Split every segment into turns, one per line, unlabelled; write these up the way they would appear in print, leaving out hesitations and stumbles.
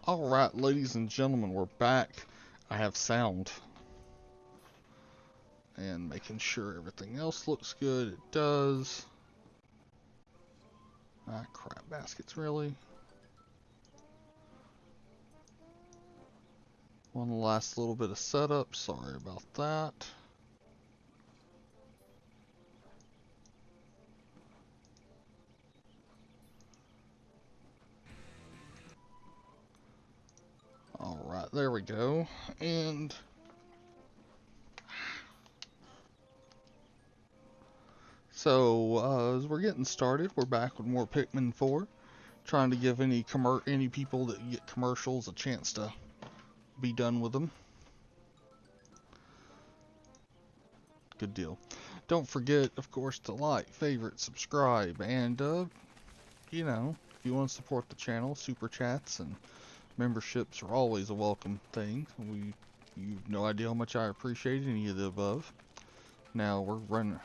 Alright, ladies and gentlemen, we're back. I have sound. And making sure everything else looks good. It does. Ah, crap baskets, really? One last little bit of setup. Sorry about that. Alright, there we go. And so, as we're getting started, we're back with more Pikmin 4. Trying to give any people that get commercials a chance to be done with them. Good deal. Don't forget, of course, to like, favorite, subscribe, and, you know, if you want to support the channel, super chats and memberships are always a welcome thing. You've no idea how much I appreciate any of the above. Now we're running.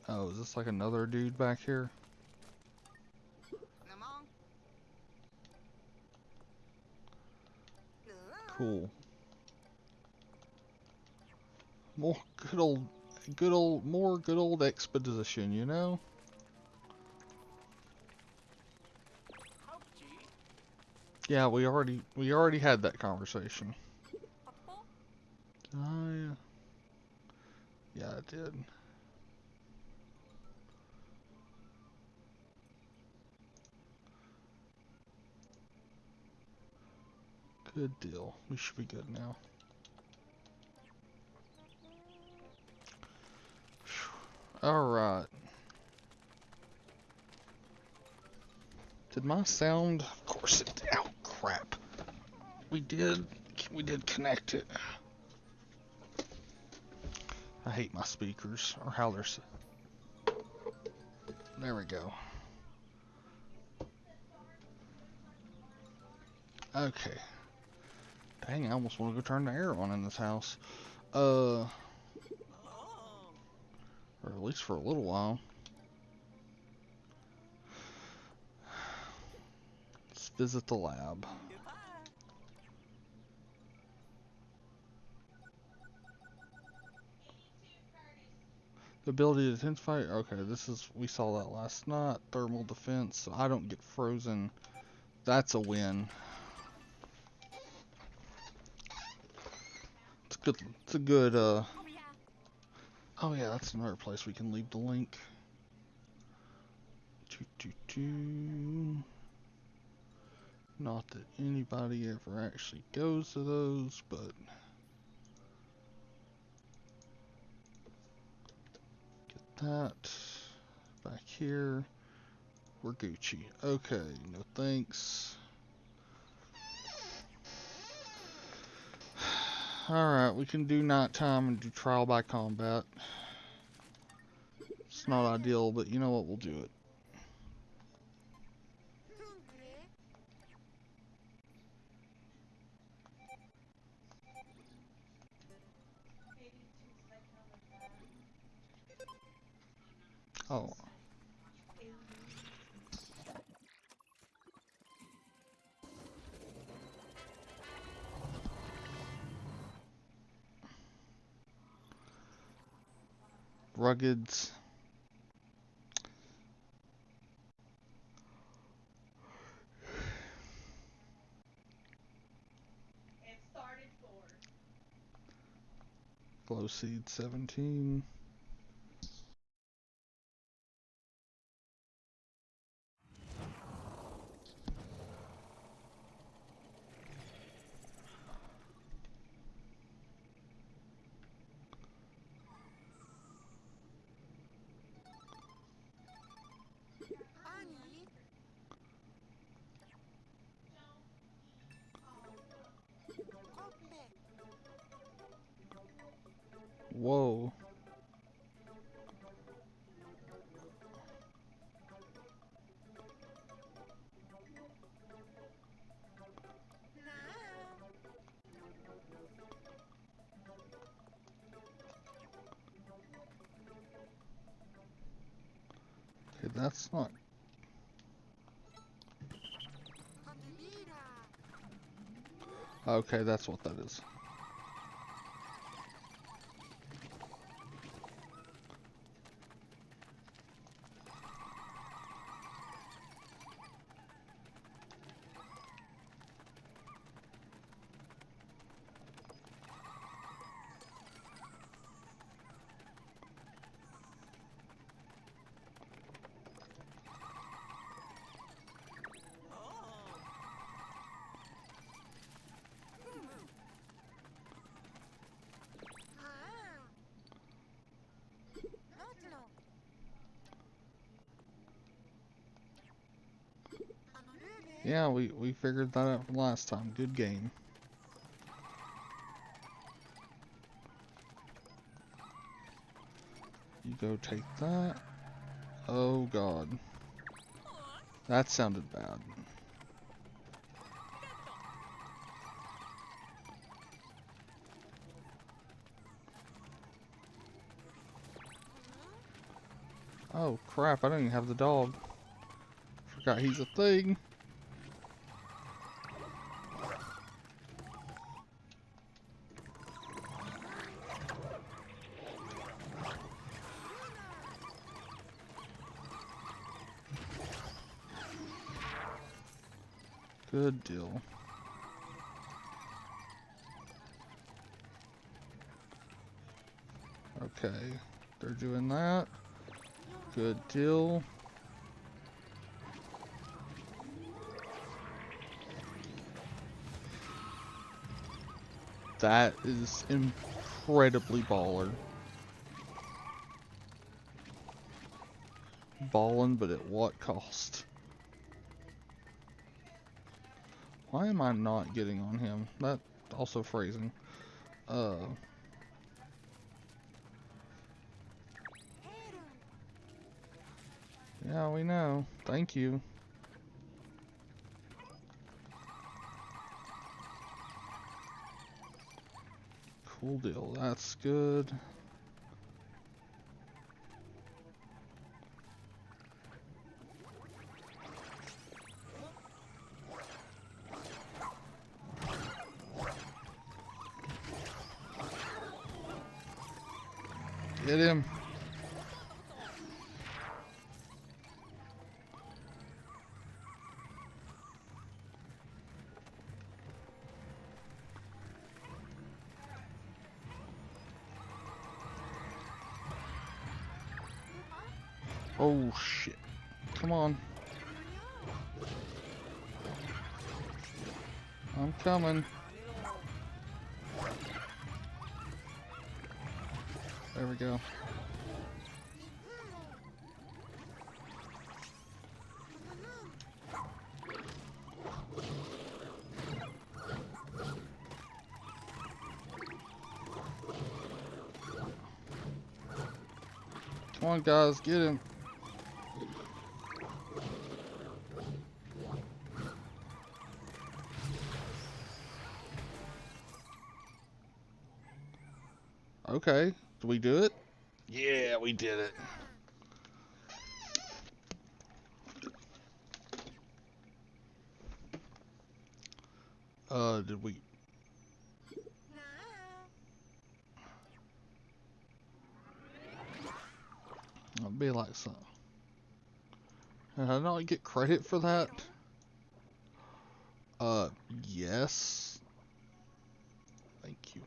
Oh, is this like another dude back here? Cool. More good old exposition, you know? Yeah, we already had that conversation. Yeah. Yeah, I did. Good deal. We should be good now. Alright. Did my sound? Of course it did. Oh, crap. We did connect it. I hate my speakers, or how they're... There we go. Okay. Dang, I almost want to go turn the air on in this house. Or at least for a little while. Let's visit the lab. The ability to intensify. Okay, we saw that last night. Thermal defense, so I don't get frozen. That's a win. It's a good, oh yeah, that's another place we can leave the link. Not that anybody ever actually goes to those, but get that back here. We're Gucci. Okay, no thanks. Alright, we can do nighttime and do trial by combat. It's not ideal, but you know what, we'll do it. Oh. Ruggeds. Glow Seed 17. Whoa. Okay, that's not... Okay, that's what that is. Yeah, we figured that out from last time. Good game. You go take that. Oh god. That sounded bad. Oh crap, I don't even have the dog. Forgot he's a thing. Good deal. Okay, they're doing that. Good deal. That is incredibly baller. Ballin', but at what cost? Why am I not getting on him? That also phrasing. Yeah, we know. Thank you. Cool deal. That's good. Get him. Oh shit. Come on. I'm coming. There we go. Come on, guys, get him. Okay, did we do it? Yeah, we did it. Did we? It'll be like so. Did I not get credit for that? Yes. Thank you.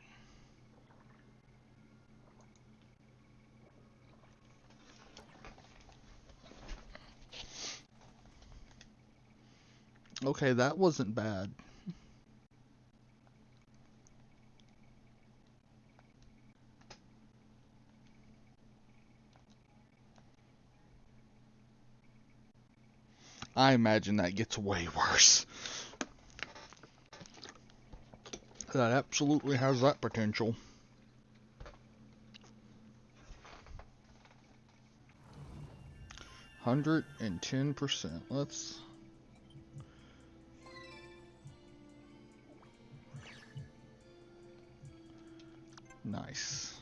Okay, that wasn't bad. I imagine that gets way worse. That absolutely has that potential. 110%. Let's... Nice.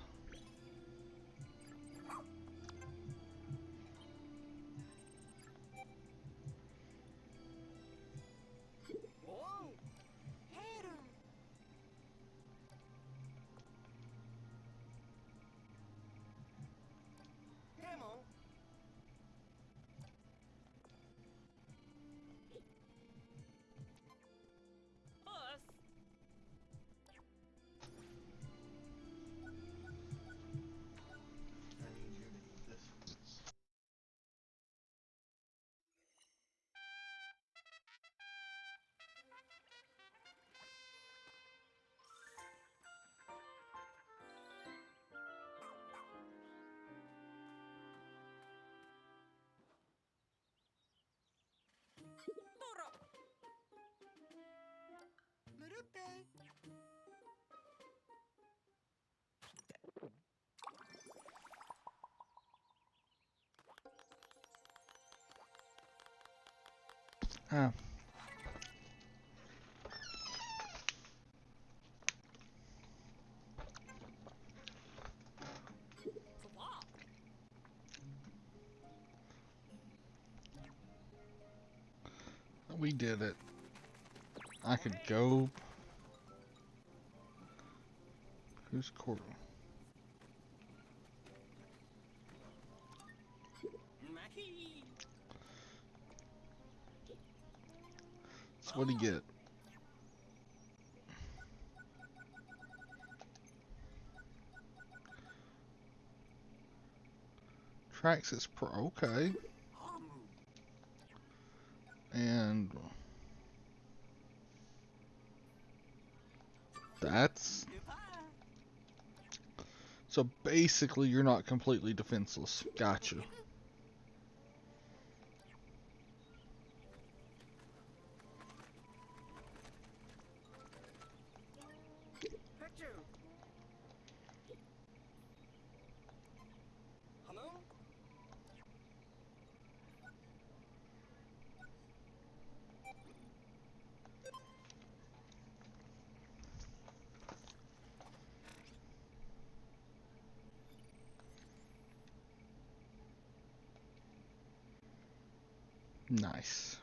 Ah. We did it. I could go. Who's quarter? So what'd he get? Traxxas Pro. Okay. And that's... So basically you're not completely defenseless. Gotcha. Nice.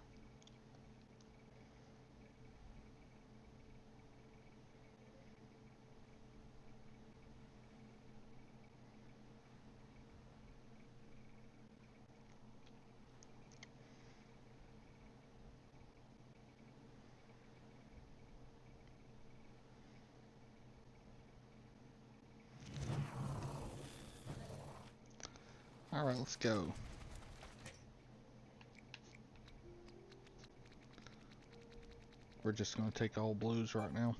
Alright, let's go. We're just gonna take all blues right now.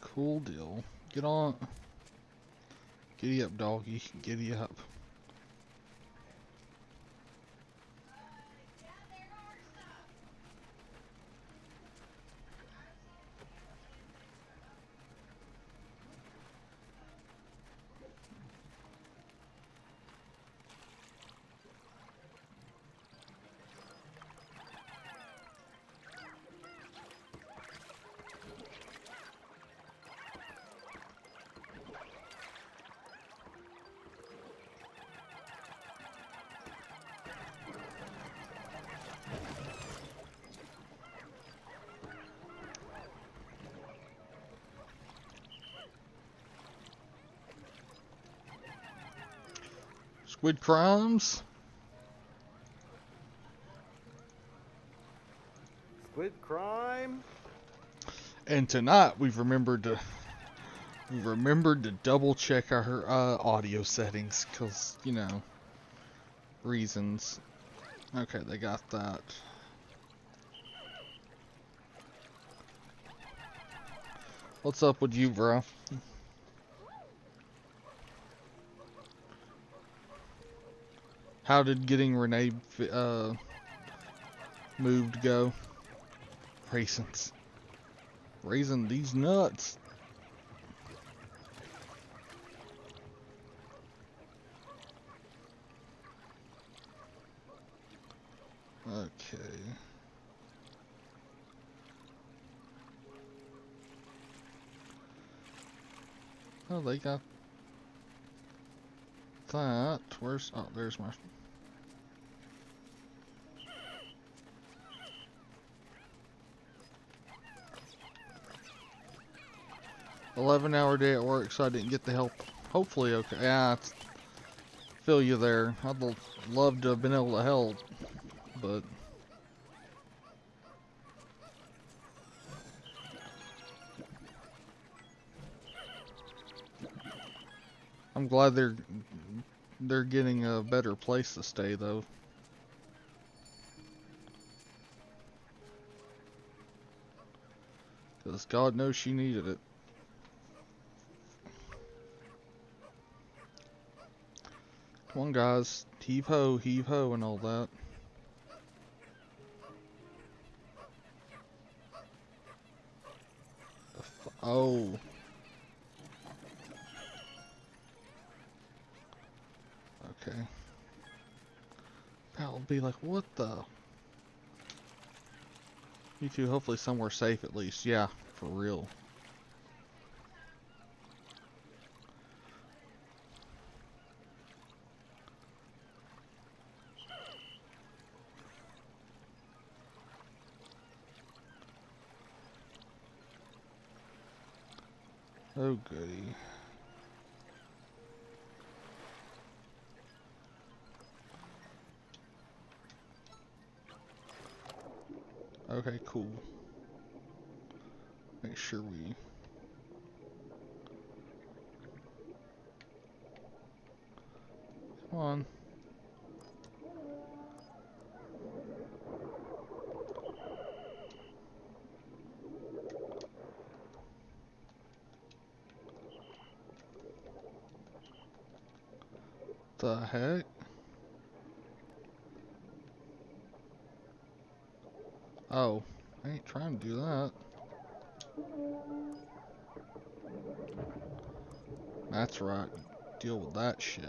Cool deal. Get on. Giddy up, doggy. Giddy up. Squid crimes.
Squid crime.
And tonight we've remembered to double check our audio settings, cause you know, reasons. Okay, they got that. What's up with you, bro? How did getting Renee moved go? Raisins. Raising these nuts. Okay. Oh, they got that. Where's... Oh, there's my... 11-hour day at work, so I didn't get the help. Hopefully, okay. Yeah, feel you there. I'd love to have been able to help, but... I'm glad they're getting a better place to stay, though. Because God knows she needed it. Come on, guys. Heave ho, and all that. Oh. Okay. That'll be like, what the? You two, hopefully somewhere safe at least. Yeah, for real. Oh, goody. Okay, cool. Make sure we... Come on. The heck? Oh, I ain't trying to do that. That's right. Deal with that shit.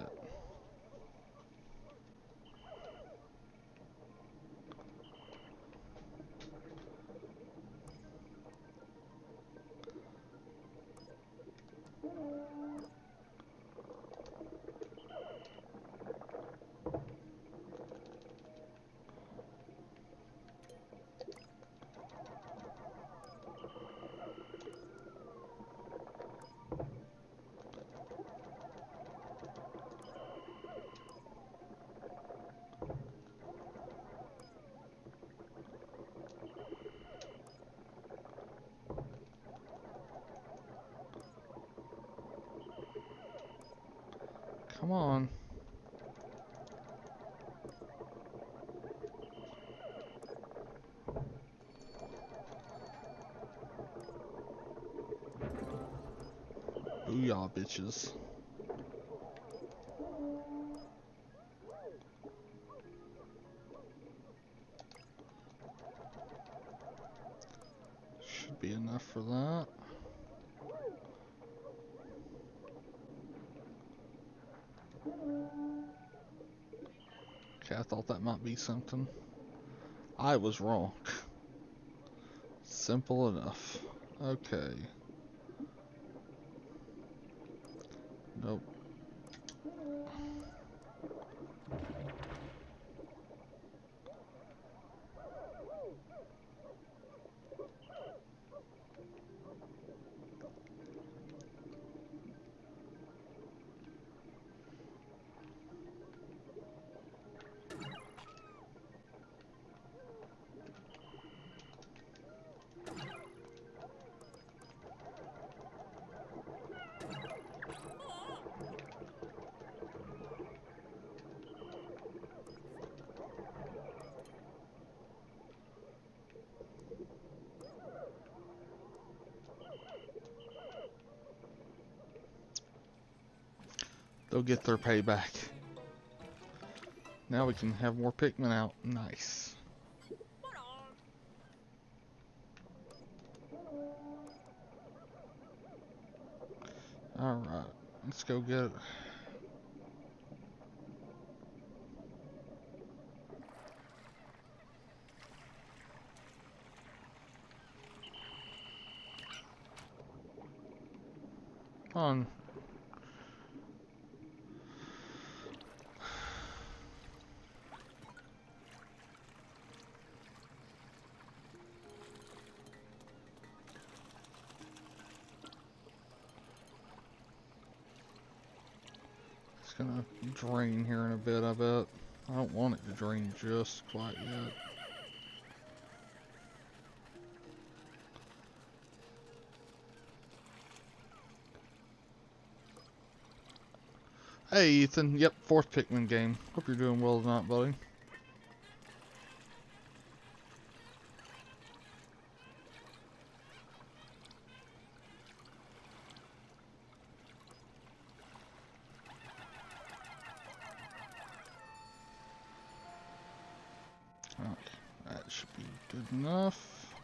Come on. Booyah, bitches. Should be enough for that. Okay, I thought that might be something. I was wrong. Simple enough. Okay. Nope. They'll get their payback. Now we can have more Pikmin out. Nice. Alright, let's go get it. Come on. It's gonna drain here in a bit, I bet. I don't want it to drain just quite yet. Hey Ethan, yep, 4th Pikmin game. Hope you're doing well tonight, buddy. Okay, that should be good enough.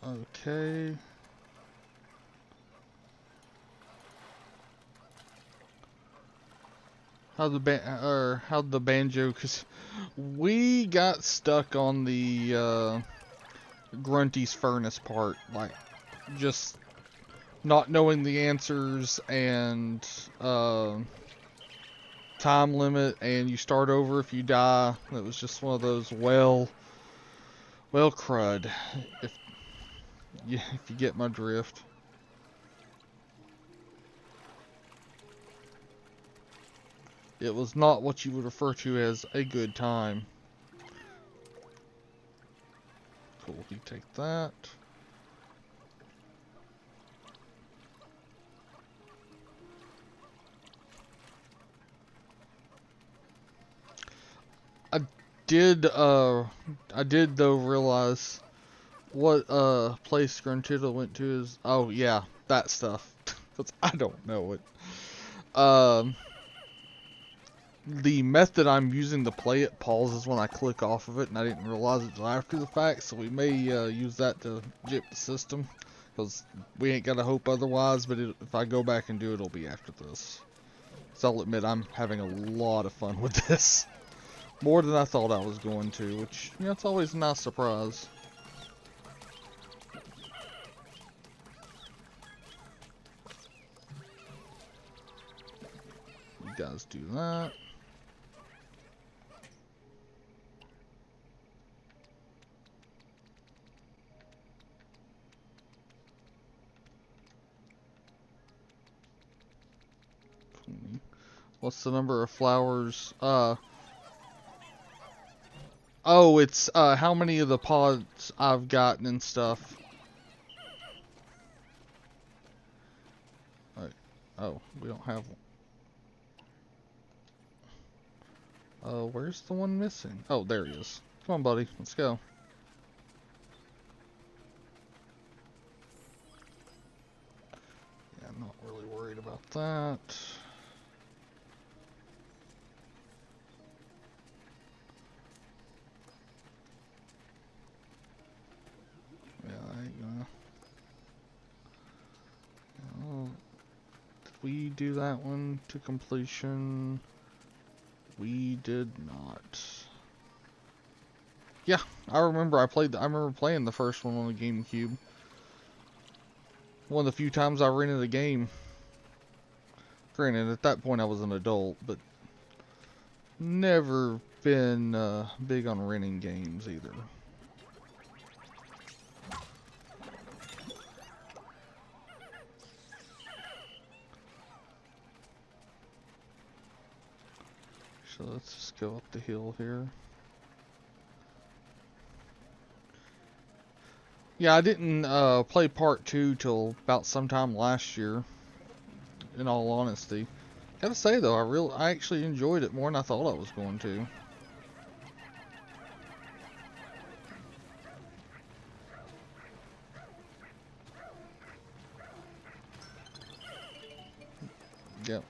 Okay. how'd the banjo? Cause we got stuck on the Grunty's furnace part, like just not knowing the answers and time limit, and you start over if you die. It was just one of those well crud. If if you get my drift. It was not what you would refer to as a good time. Cool, you take that. I did though realize what place Gruntilda went to is, oh yeah, that stuff. Cause I don't know it. The method I'm using to play it pauses when I click off of it, and I didn't realize it until after the fact, so we may use that to jip the system, because we ain't gotta hope otherwise, but if I go back and do it, it'll be after this. So I'll admit, I'm having a lot of fun with this. More than I thought I was going to, which, you know, it's always a nice surprise. You guys do that. What's the number of flowers? Oh, it's how many of the pods I've gotten and stuff. Oh, we don't have one. Where's the one missing? Oh, there he is. Come on, buddy. Let's go. Yeah, I'm not really worried about that. Yeah, I ain't gonna. Oh, did we do that one to completion? We did not. Yeah, I remember I remember playing the first one on the GameCube. One of the few times I rented a game. Granted, at that point I was an adult, but never been big on renting games either. So let's just go up the hill here. Yeah, I didn't play part 2 till about sometime last year, in all honesty. Gotta say though, I actually enjoyed it more than I thought I was going to. Yep.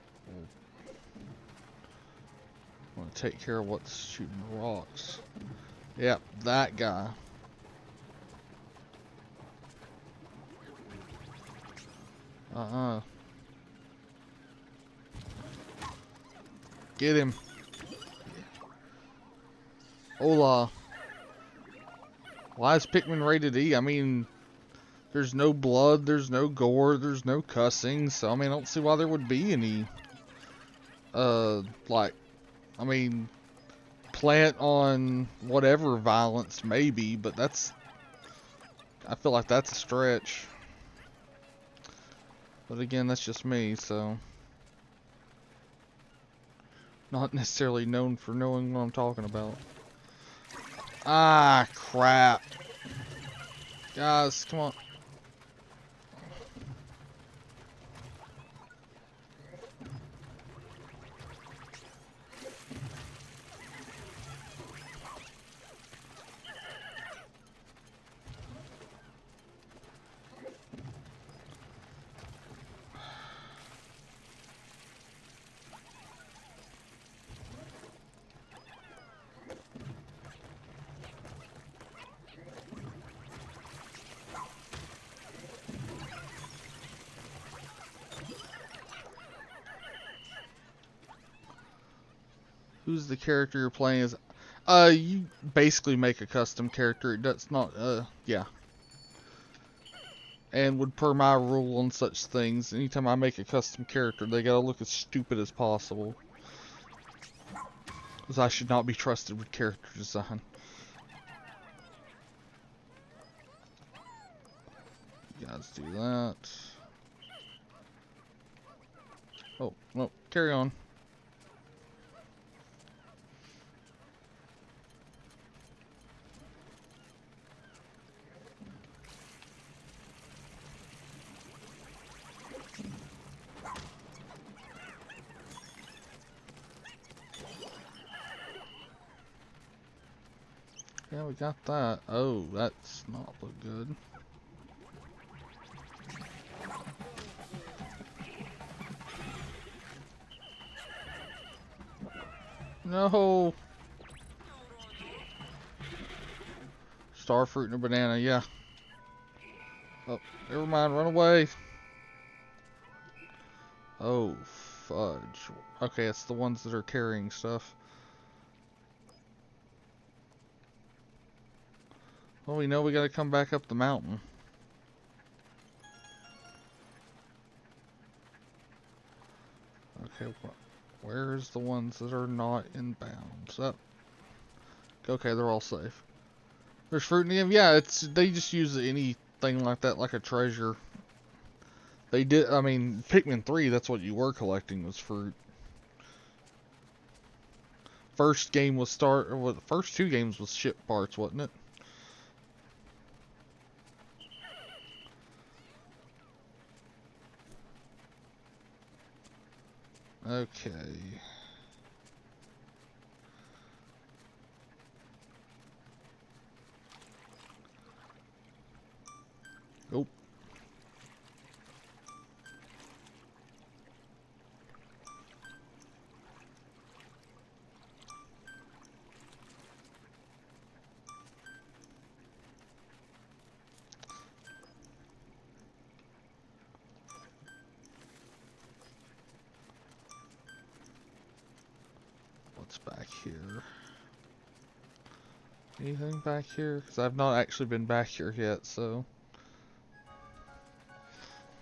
I want to take care of what's shooting the rocks. Yep, that guy. Get him. Hola. Why is Pikmin rated E? I mean, there's no blood, there's no gore, there's no cussing, so I mean, I don't see why there would be any, like, I mean, plant on whatever violence maybe, but that's, I feel like that's a stretch. But again, that's just me, so. Not necessarily known for knowing what I'm talking about. Ah, crap. Guys, come on. Who's the character you're playing as? You basically make a custom character. It does not, yeah. And would per my rule on such things, anytime I make a custom character, they gotta look as stupid as possible. Because I should not be trusted with character design. You guys do that. Oh, no, carry on. Yeah, we got that. Oh, that's not look good. No! Star fruit and a banana, yeah. Oh, never mind, run away. Oh, fudge. Okay, it's the ones that are carrying stuff. Well, we know we gotta come back up the mountain. Okay, where's the ones that are not in bounds? Oh. Okay, they're all safe. There's fruit in the game. Yeah, they just use anything like that, like a treasure. They did. I mean, Pikmin 3. That's what you were collecting was fruit. First game was the first two games was ship parts, wasn't it? Okay. Oh. What's back here? Anything back here? Because I've not actually been back here yet, so.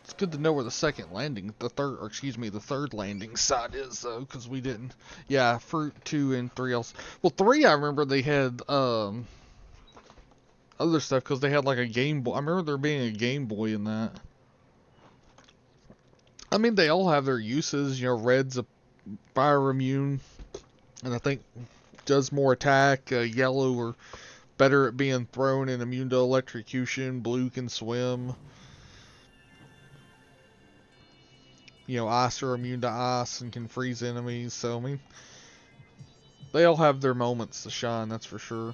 It's good to know where the third landing site is, though, because we didn't. Yeah, fruit 2 and 3 else. Well, 3, I remember they had, other stuff, because they had, like, a Game Boy. I remember there being a Game Boy in that. I mean, they all have their uses. You know, red's a fire immune, and I think does more attack. Yellow or better at being thrown and immune to electrocution. Blue can swim. You know, ice are immune to ice and can freeze enemies. So, I mean, they all have their moments to shine, that's for sure.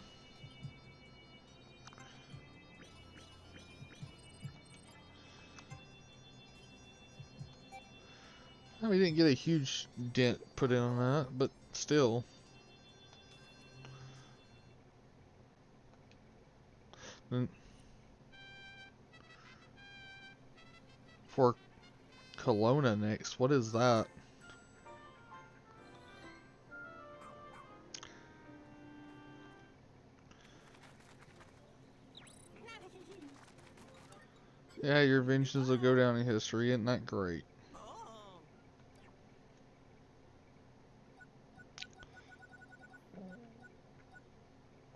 We didn't get a huge dent put in on that, but still. For Kelowna next, what is that? Yeah, your inventions will go down in history, isn't that great?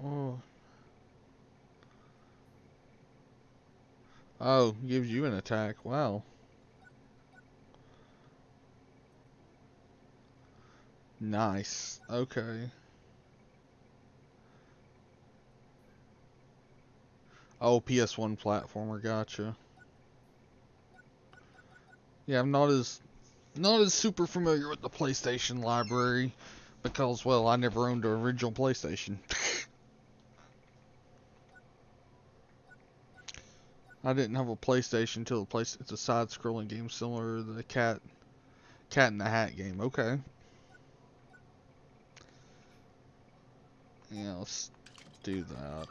Oh. Oh, gives you an attack. Wow. Nice. Okay. Oh, PS1 platformer, gotcha. Yeah, I'm not as super familiar with the PlayStation library because, well, I never owned an original PlayStation. I didn't have a PlayStation until it's a side-scrolling game similar to the Cat in the Hat game. Okay. Yeah, let's do that.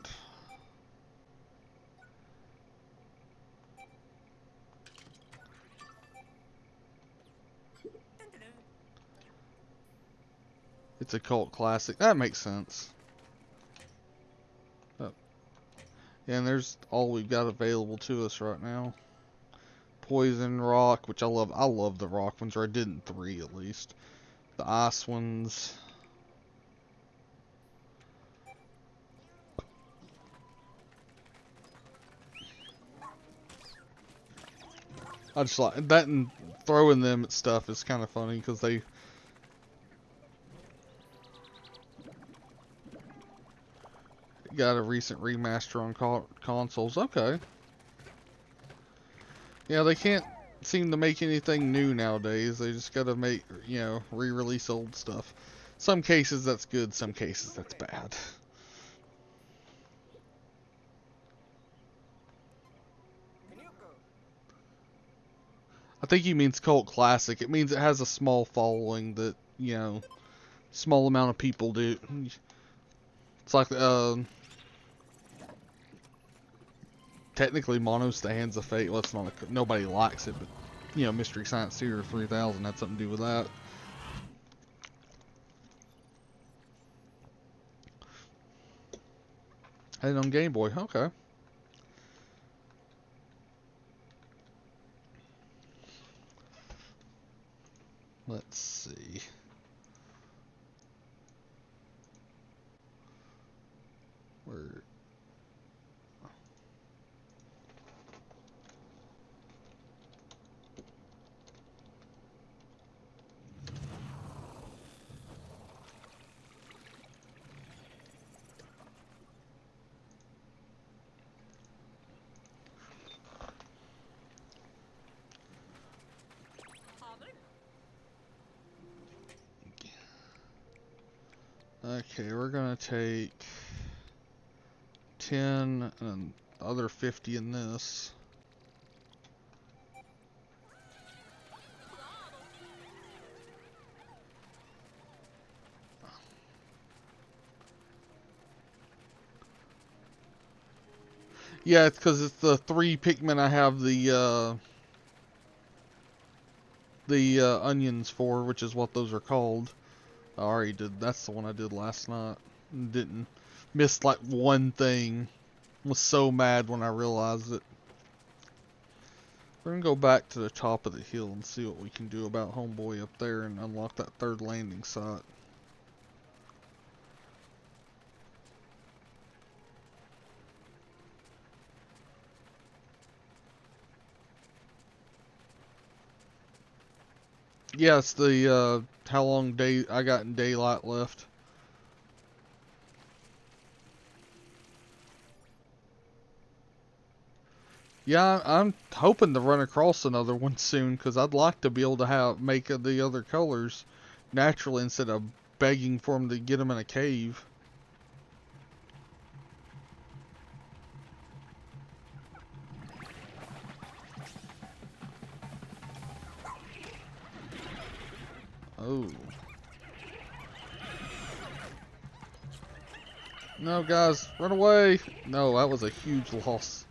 It's a cult classic. That makes sense. Oh. Yeah, and there's all we've got available to us right now. Poison rock, which I love. I love the rock ones, or I did in 3 at least. The ice ones. I just like that, and throwing them at stuff is kind of funny because they got a recent remaster on consoles. Okay. Yeah, they can't seem to make anything new nowadays. They just gotta make, re-release old stuff. Some cases that's good, some cases that's bad. I think he means cult classic. It means it has a small following that, small amount of people do. It's like, technically Mono's the Hands of Fate. Well, it's not nobody likes it, but, Mystery Science Theater 3000 had something to do with that. Had it on Game Boy. Okay. Let's see. Where? Okay, we're gonna take 10 and the other 50 in this. Yeah, it's because it's the 3 Pikmin I have the onions for, which is what those are called. I already did. That's the one I did last night. Didn't missed like one thing. Was so mad when I realized it. We're gonna go back to the top of the hill and see what we can do about Homeboy up there and unlock that 3rd landing site. Yeah, it's the how long day I got in daylight left. Yeah, I'm hoping to run across another one soon because I'd like to be able to make the other colors naturally instead of begging for them to get them in a cave. Oh. No, guys, run away. No, that was a huge loss.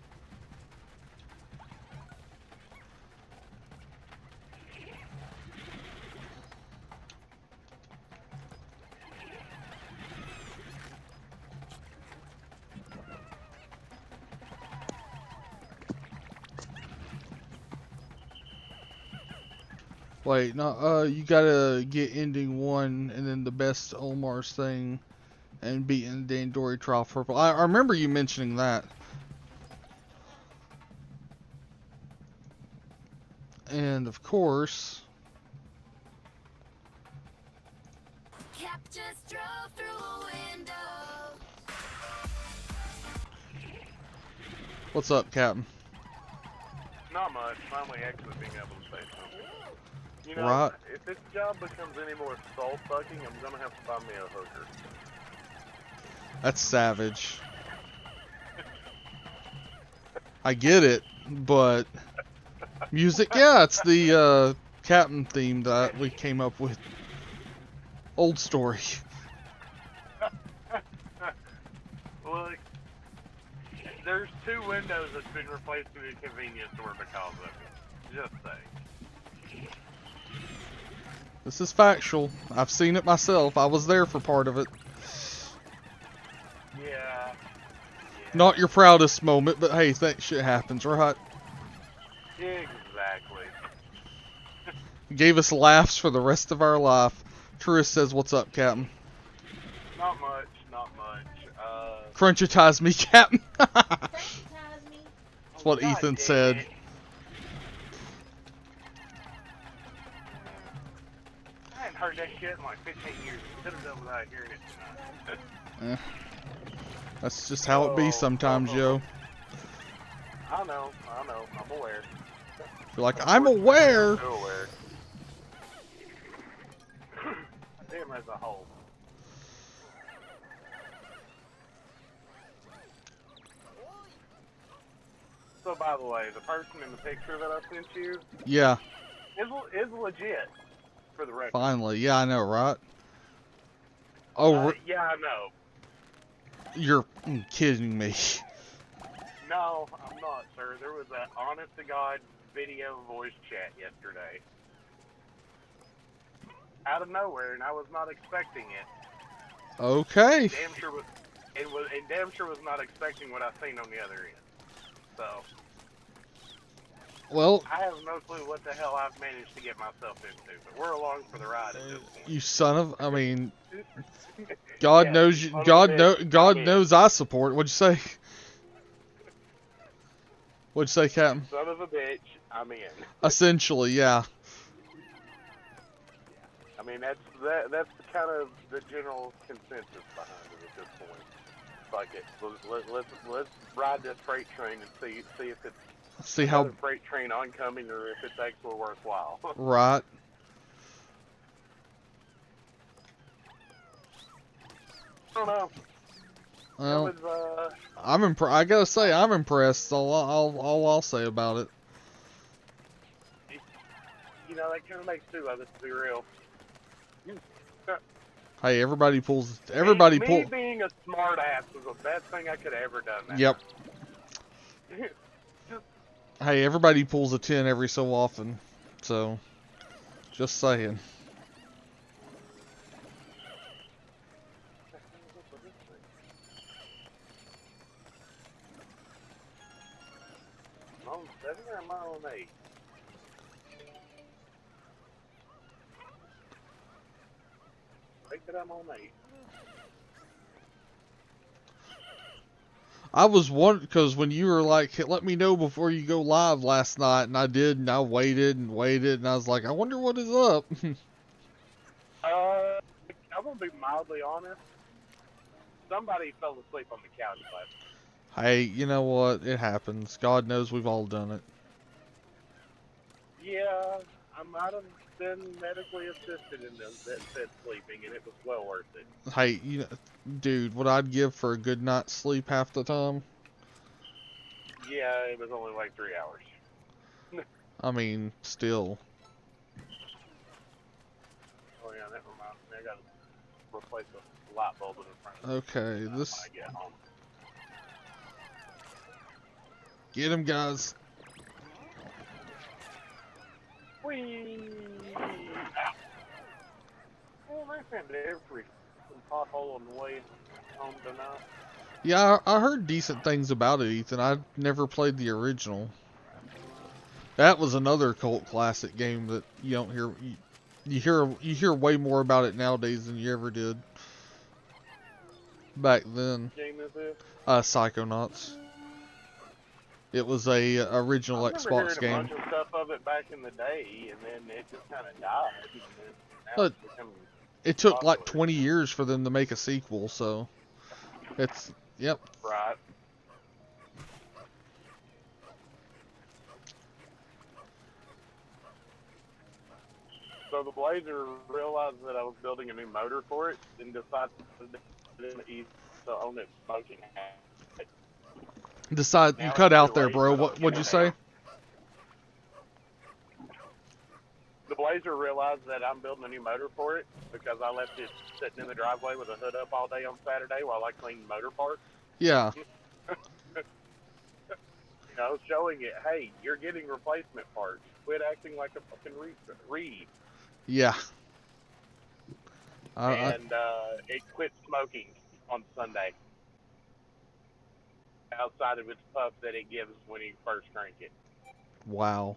Wait, no, you gotta get ending 1 and then the best Omar's thing and beating Dandori Trial Purple. I remember you mentioning that. And of course,
Cap just drove through a window.
what's up, Captain?
Not much. Finally actually being able to say something. You know,
Right.
if this job becomes any more soul-sucking, I'm gonna have to find me a hooker.
That's savage. I get it, but music, yeah, it's the Captain theme that we came up with. Old story.
Look, there's 2 windows that's been replaced with a convenience store because of it. Just saying.
This is factual. I've seen it myself. I was there for part of it.
Yeah.
Not your proudest moment, but hey, that shit happens, right?
Exactly.
Gave us laughs for the rest of our life. Truist says, "What's up, Captain?"
Not much, not much.
Crunchitize me, Captain. That's what
God
Ethan
damn
said.
it. I hadn't heard that shit in like 15 years. Could have done without hearing it tonight.
That's just how it be sometimes, yo.
I know, I'm aware.
You're like, I'm aware.
I'm too aware. Damn, as a whole. So, by the way, the person in the picture that I sent you
Yeah,
is legit, for the record.
finally. Yeah, I know, right? Oh,
Yeah, I know.
you're kidding me.
No, I'm not, sir. There was an honest-to-God video voice chat yesterday. Out of nowhere, and I was not expecting it.
Okay.
Damn sure was, and damn sure was not expecting what I seen on the other end. So,
Well,
I have no clue what the hell I've managed to get myself into, but we're along for the ride at this point.
you son of, I mean, God
Yeah,
knows,
son of a
God
bitch,
God
I'm in.
knows I support. What'd you say? What'd you say, Captain?
Son of a bitch, I'm in.
Essentially, yeah.
I mean, that's kind of the general consensus behind it at this point. Fuck it. Let's ride this freight train and see if it's
See
another
how
freight train oncoming or if it's actually worthwhile.
right.
I don't know.
Well,
It was,
I gotta say, I'm impressed. All I'll say about it.
you know, that kind of makes two of us, to be real.
Hey, everybody
Me being a smart ass was the best thing I could have ever done. That
Yep.
time.
Hey, everybody pulls a 10 every so often. So, just saying.
I'm on 7 or am I on 8? I think that I'm on 8.
I was wondering, because when you were like, "Hey, let me know before you go live" last night, and I did, and I waited and waited, and I was like, I wonder what is up.
I'm gonna be mildly honest. Somebody fell asleep on the couch last night.
Hey, you know what? It happens. God knows we've all done it.
Yeah, I might have been medically assisted in that said sleeping, and it was well worth it.
Hey, dude, what I'd give for a good night's sleep half the time.
Yeah, it was only like 3 hours.
I mean, still.
Oh yeah, that reminds me. I gotta replace the light bulb in front of me.
Okay,
When
this.
I get home.
Get him, guys.
Whee! Ow. Well, I found every pothole on the way home tonight.
Yeah, I heard decent things about it, Ethan. I never played the original. That was another cult classic game that you don't hear. You hear way more about it nowadays than you ever did back then.
Game is it?
Psychonauts. It was a original
I remember
Xbox
hearing
game.
a bunch of stuff of it back in the day, and then it just kind of died. And then now
But
it's becoming
it took like
popular.
20 years for them to make a sequel, so it's yep.
Right. So the Blazer realized that I was building a new motor for it, and decided to own its smoking hat.
Decide you
Now
cut
it's
out
too
there,
late,
bro.
I don't
What'd
give
you
a
say?
damn. The Blazer realized that I'm building a new motor for it because I left it sitting in the driveway with a hood up all day on Saturday while I cleaned motor parts.
Yeah.
You know, showing it, hey, you're getting replacement parts. Quit acting like a fucking reed.
Yeah.
and it quit smoking on Sunday outside of its puff that it gives when you first crank it.
Wow.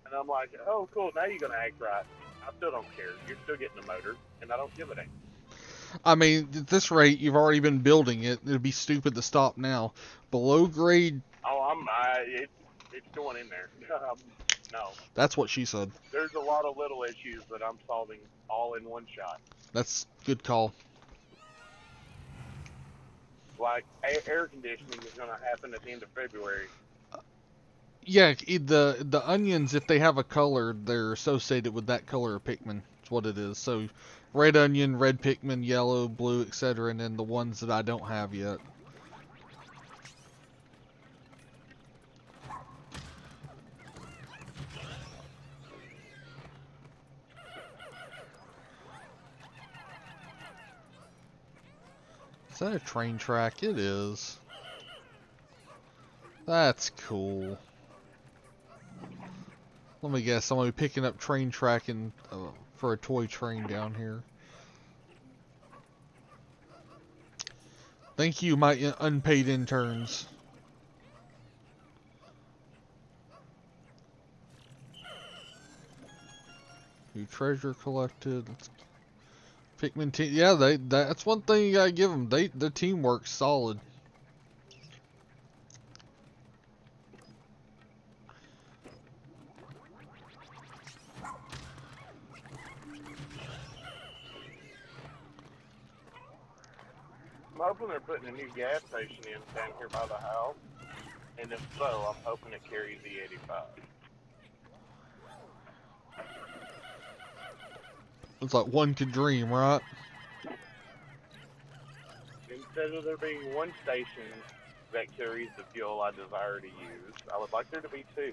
And I'm like, oh, cool, now you're going to act right. I still don't care. You're still getting a motor, and I don't give a damn.
I mean, at this rate, you've already been building it. It'd be stupid to stop now. Below grade...
Oh, it's going in there. No.
That's what she said.
There's a lot of little issues that I'm solving all in one shot.
That's good call.
Like, air conditioning is going to happen at the end of February.
Yeah, the onions, if they have a color, they're associated with that color of Pikmin. That's what it is. So, red onion, red Pikmin, yellow, blue, etc. And then the ones that I don't have yet. Is that a train track? It is. That's cool. Let me guess, I'm going to be picking up train tracking for a toy train down here. Thank you, my unpaid interns. New treasure collected. Pikmin team, yeah, that's one thing you gotta give them. The teamwork's solid.
I'm hoping they're putting a new gas station in down here by the house, and if so, I'm hoping it carries the 85.
It's like one could dream, right?
Instead of there being one station that carries the fuel I desire to use, I would like there to be two.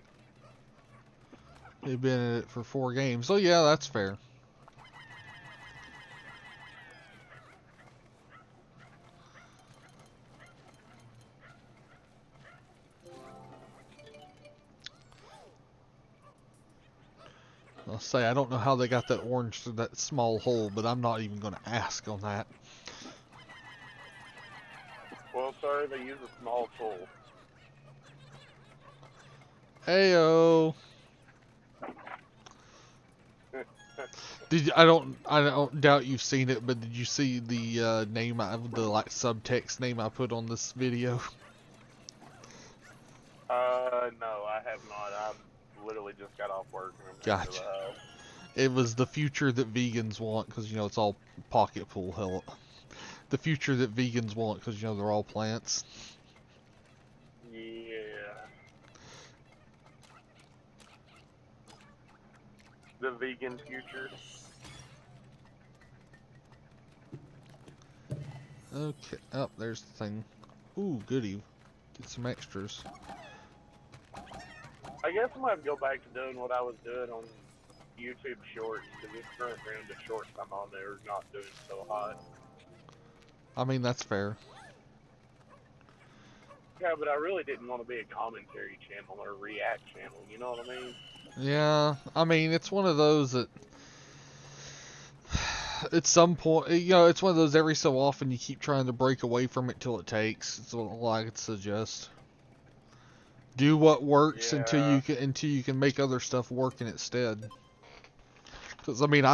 They've been in it for 4 games. So yeah, that's fair. I'll say, I don't know how they got that orange through that small hole, but I'm not even going to ask on that.
Well, sir, they use a small tool.
Heyo. I don't doubt you've seen it, but did you see the name the like subtext name I put on this video?
No, I have not. I've literally just got off work and I'm heading to the house.
It was the future that vegans want, because you know it's all pocket pool hell. The future that vegans want, because you know they're all plants.
Yeah. The vegan future.
Okay. Oh, there's the thing. Ooh, goody. Get some extras.
I guess I might go back to doing what I was doing on YouTube Shorts, because this current round of shorts I'm on there is not doing so hot.
I mean, that's fair.
Yeah, but I really didn't want to be a commentary channel or a react channel, you know what I mean?
Yeah, I mean, it's one of those that at some point, you know, it's one of those every so often you keep trying to break away from it till it takes. It's what I could suggest. Do what works until you can make other stuff work in its stead. Because I mean,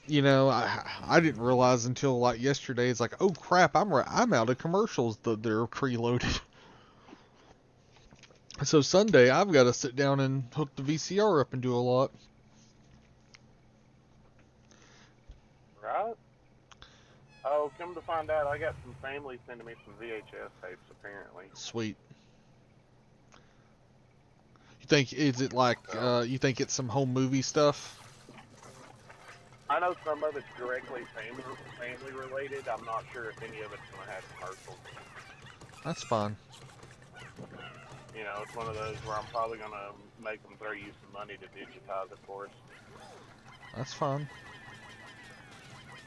you know, I didn't realize until like yesterday. It's like, oh crap, I'm out of commercials that they're preloaded. So Sunday, I've got to sit down and hook the VCR up and do a lot.
Right? Oh, come to find out, I got some family sending me some VHS tapes, apparently.
Sweet. You think, is it like, you think it's some home movie stuff?
I know some of it's directly family related. I'm not sure if any of it's going to have commercials.
That's fine.
You know, it's one of those where I'm probably going to make them throw you some money to digitize it for us.
That's fine.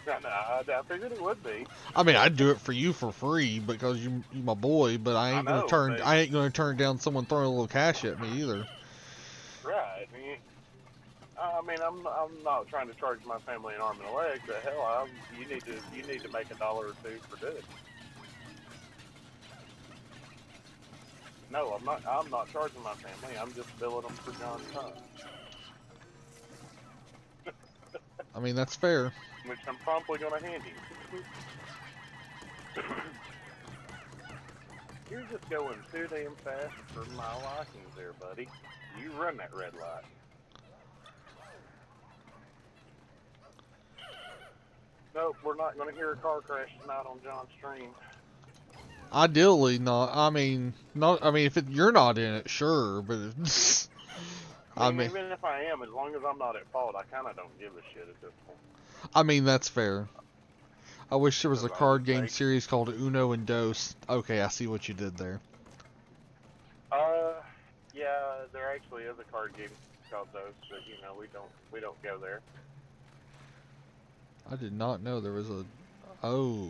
I figured it would be.
I mean, I'd do it for you for free because you my boy, but I ain't gonna turn down someone throwing a little cash at me either.
Right. I mean, I'm not trying to charge my family an arm and a leg, but hell, you need to make $1 or two for doing it. No, I'm not charging my family. I'm just billing them for John's time,
I mean, that's fair.
which I'm promptly gonna hand you. You're just going too damn fast for my likings there, buddy. You run that red light. Nope, we're not going to hear a car crash tonight on John's stream.
Ideally, not. I mean, not. I mean, if you're not in it, sure, but it's,
I mean, even if I am, as long as I'm not at fault, I kind of don't give a shit at this point.
I mean, that's fair. I wish there was a
Because
card game series called Uno and Dos. Okay, I see what you did there.
Yeah, there actually is a card game called Dos, but you know, we don't go there.
I did not know there was a. Oh.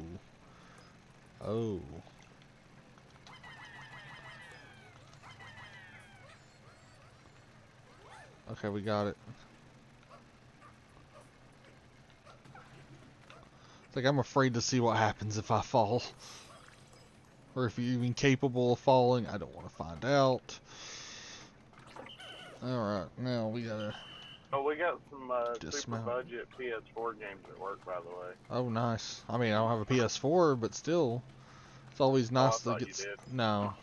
Oh. Okay, we got it. It's like I'm afraid to see what happens if I fall. Or if you're even capable of falling. I don't want to find out. Alright, now we gotta...
Oh, we got some super
dismount.
budget PS4 games at work, by the way.
Oh, nice. I mean, I don't have a PS4, but still. It's always nice to get... No.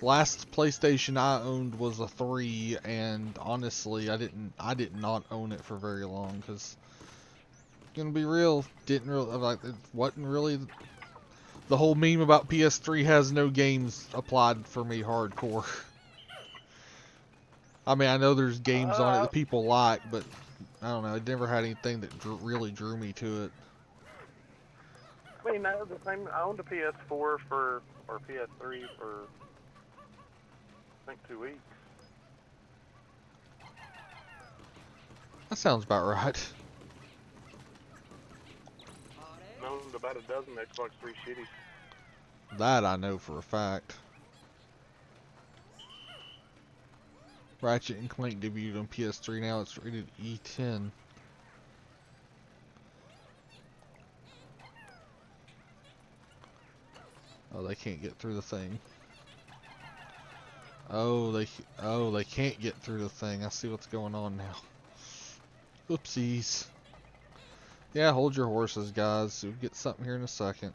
Last PlayStation I owned was a 3, and honestly, I did not own it for very long, because, gonna be real, it wasn't really, the whole meme about PS3 has no games applied for me hardcore. I mean, I know there's games on it that people like, but, I don't know, it never had anything that really drew me to it.
I mean, no, the same, I owned a PS4 or PS3 for, I think, 2 weeks.
That sounds about right.
I owned about a dozen Xbox 3 shitties.
That I know for a fact. Ratchet and Clank debuted on PS3, now it's rated E10. Oh, they can't get through the thing. Oh, they can't get through the thing. I see what's going on now. Oopsies. Yeah, hold your horses, guys. We'll get something here in a second.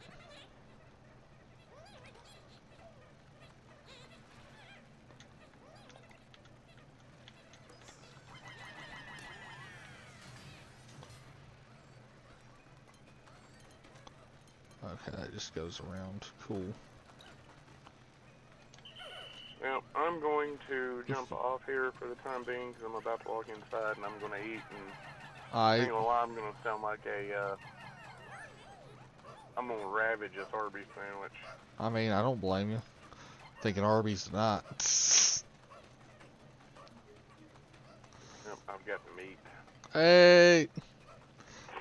Okay, that just goes around. Cool.
Now, I'm going to jump off here for the time being because I'm about to walk inside and I'm going to eat, and I ain't gonna lie, I'm going to sound like I'm going to ravage this Arby's sandwich.
I mean, I don't blame you. Thinking Arby's tonight.
Yep, I've got the meat.
Hey!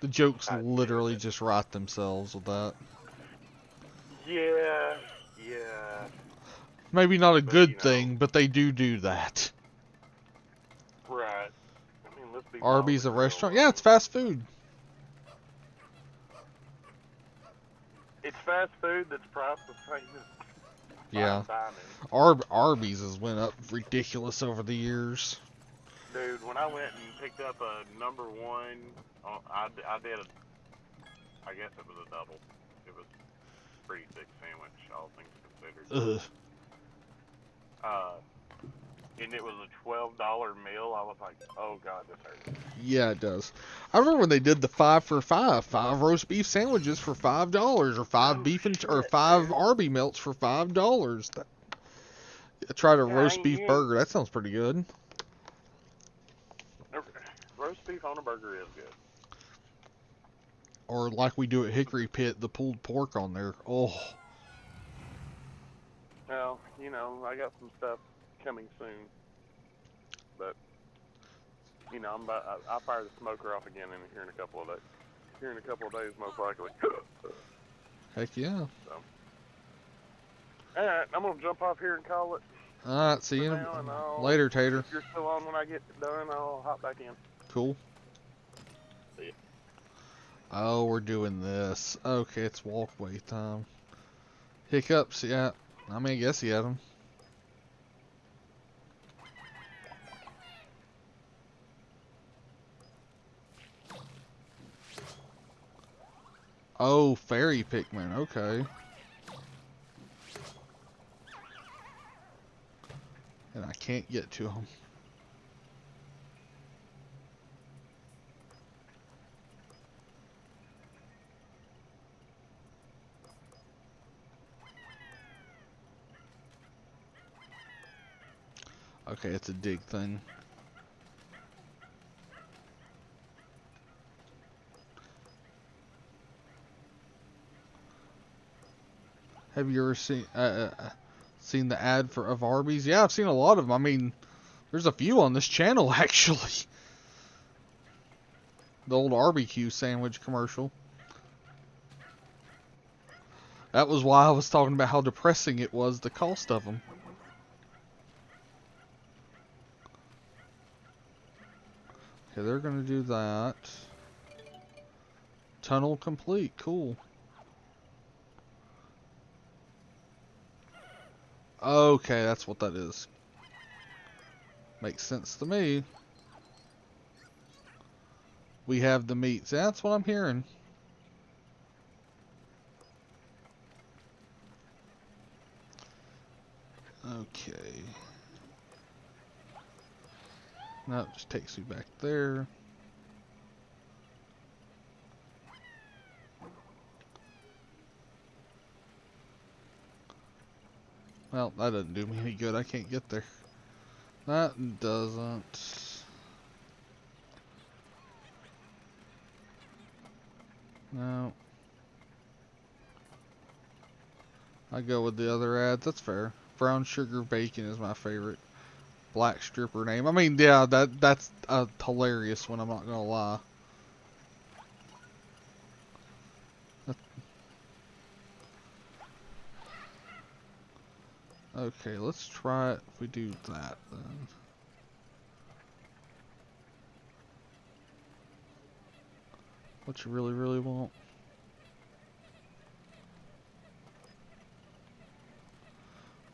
The jokes literally just write themselves with that.
Yeah.
Maybe not a good
you know,
thing, but they do that.
Right. I mean, let's be
Arby's a
real.
restaurant? Yeah, it's fast food.
It's fast food that's priced the same as
Yeah.
dining.
Arby's has went up ridiculous over the years.
Dude, when I went and picked up a number one, I did I guess it was a double. It was a pretty thick sandwich, all things considered.
Ugh.
And it was a $12 meal. I was like, oh god, this hurts.
Yeah, it does. I remember when they did the 5 for 5, 5 roast beef sandwiches for $5, or 5 beef and or 5 Arby melts for $5. Try a roast beef burger. That sounds pretty good.
Roast beef on a burger is good.
Or like we do at Hickory Pit, the pulled pork on there. Oh.
Well, you know, I got some stuff coming soon, but you know, I'll fire the smoker off again here in a couple of days. Here in a couple of days, most likely.
Heck yeah.
So, all right, I'm gonna jump off here and call it.
Alright, see
for
you
now, and I'll,
later, Tater.
if you're still on when I get done, I'll hop back in.
Cool.
See ya.
Oh, we're doing this. Okay, it's walkway time. Hiccups, yeah. I mean, I guess he had them. Oh, fairy Pikmin, okay. And I can't get to him. Okay, it's a dig thing. Have you ever seen the ad of Arby's? Yeah, I've seen a lot of them. I mean, there's a few on this channel actually. The old barbecue sandwich commercial. That was why I was talking about how depressing it was, the cost of them. Okay, they're gonna do that. Tunnel complete, cool. Okay, that's what that is. Makes sense to me. We have the meats. That's what I'm hearing. Okay. No, it just takes me back there. Well, that doesn't do me any good. I can't get there. That doesn't. No. I go with the other ads. That's fair. Brown sugar bacon is my favorite. Black stripper name. I mean, yeah, that's a hilarious one. I'm not gonna lie. Okay, let's try it. If we do that, then. What you really, really want?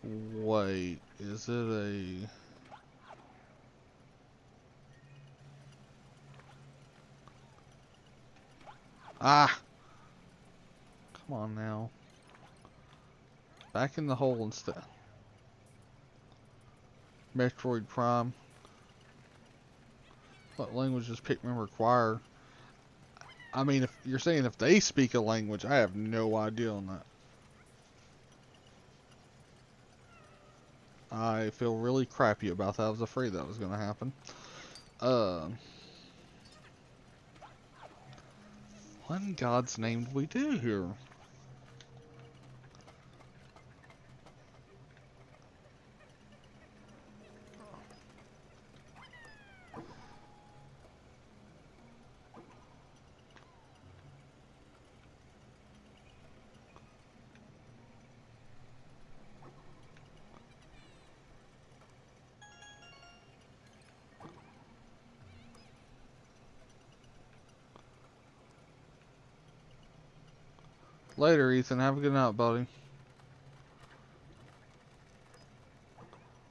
Wait, is it a... Ah! Come on now. Back in the hole instead. Metroid Prime. What language does Pikmin require? I mean, if you're saying if they speak a language, I have no idea on that. I feel really crappy about that. I was afraid that was going to happen. What in God's name did we do here? Later, Ethan. Have a good night, buddy.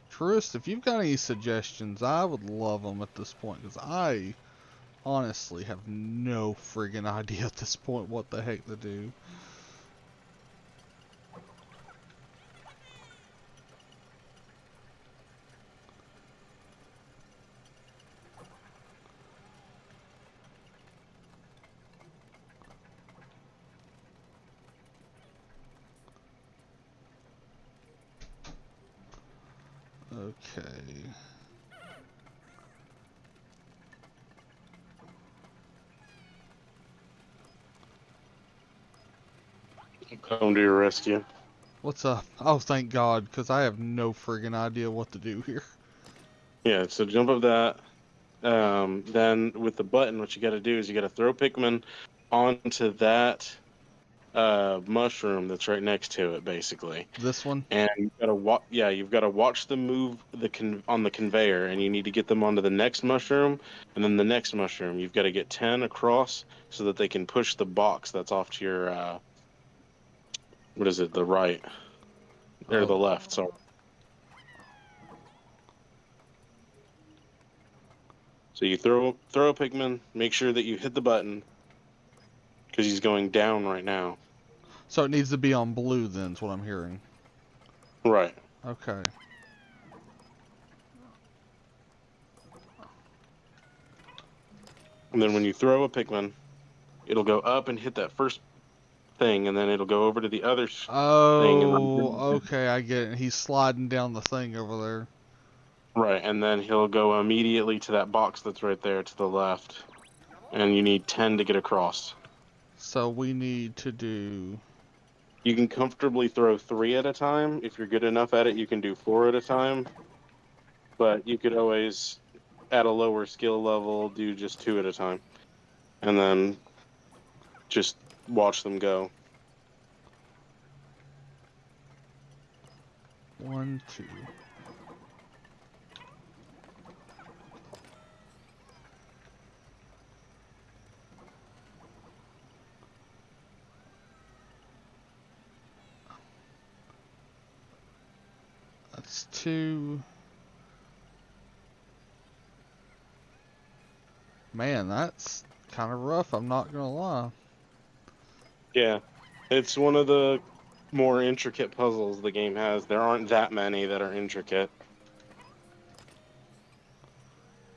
Truist, if you've got any suggestions, I would love them at this point, because I honestly have no friggin' idea at this point what the heck to do. Okay.
Come to your rescue.
What's up? Oh, thank God, because I have no friggin' idea what to do here.
Yeah, so jump up that. Then with the button, what you got to do is you got to throw Pikmin onto that
mushroom that's right next to it, basically.
This one?
And you've got to watch them move on the conveyor, and you need to get them onto the next mushroom, and then the next mushroom. You've got to get 10 across so that they can push the box that's off to your what is it, the right or the
Oh.
left? Sorry. So you throw a Pikmin, make sure that you hit the button because he's going down right now.
So it needs to be on blue then, is what I'm hearing.
Right.
Okay.
And then when you throw a Pikmin, it'll go up and hit that first thing, and then it'll go over to the other thing, and
Oh, okay, I get it. He's sliding down the thing over there.
right, and then he'll go immediately to that box that's right there to the left, and you need 10 to get across.
So we need to do...
You can comfortably throw 3 at a time. If you're good enough at it, you can do 4 at a time, but you could always, at a lower skill level, do just 2 at a time, and then just watch them go.
1, 2. That's 2. Man, that's kind of rough, I'm not gonna lie.
Yeah, it's one of the more intricate puzzles the game has. There aren't that many that are intricate.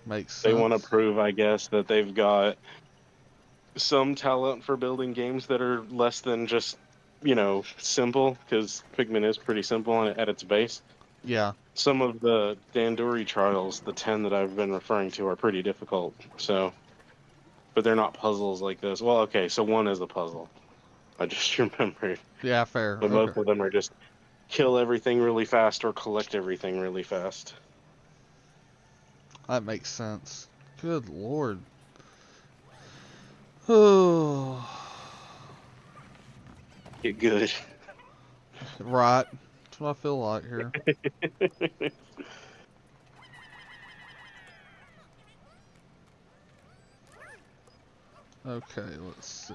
Makes
They want to
sense.
prove, I guess, that they've got some talent for building games that are less than just, simple, because Pikmin is pretty simple at its base.
Yeah.
Some of the Dandori trials, the 10 that I've been referring to, are pretty difficult. So, but they're not puzzles like this. Well, okay, so one is a puzzle. I just remembered.
Yeah, fair.
But
Okay.
most of them are just kill everything really fast or collect everything really fast.
That makes sense. Good lord. Oh.
Get good.
Right. That's what I feel like here. Okay, let's see.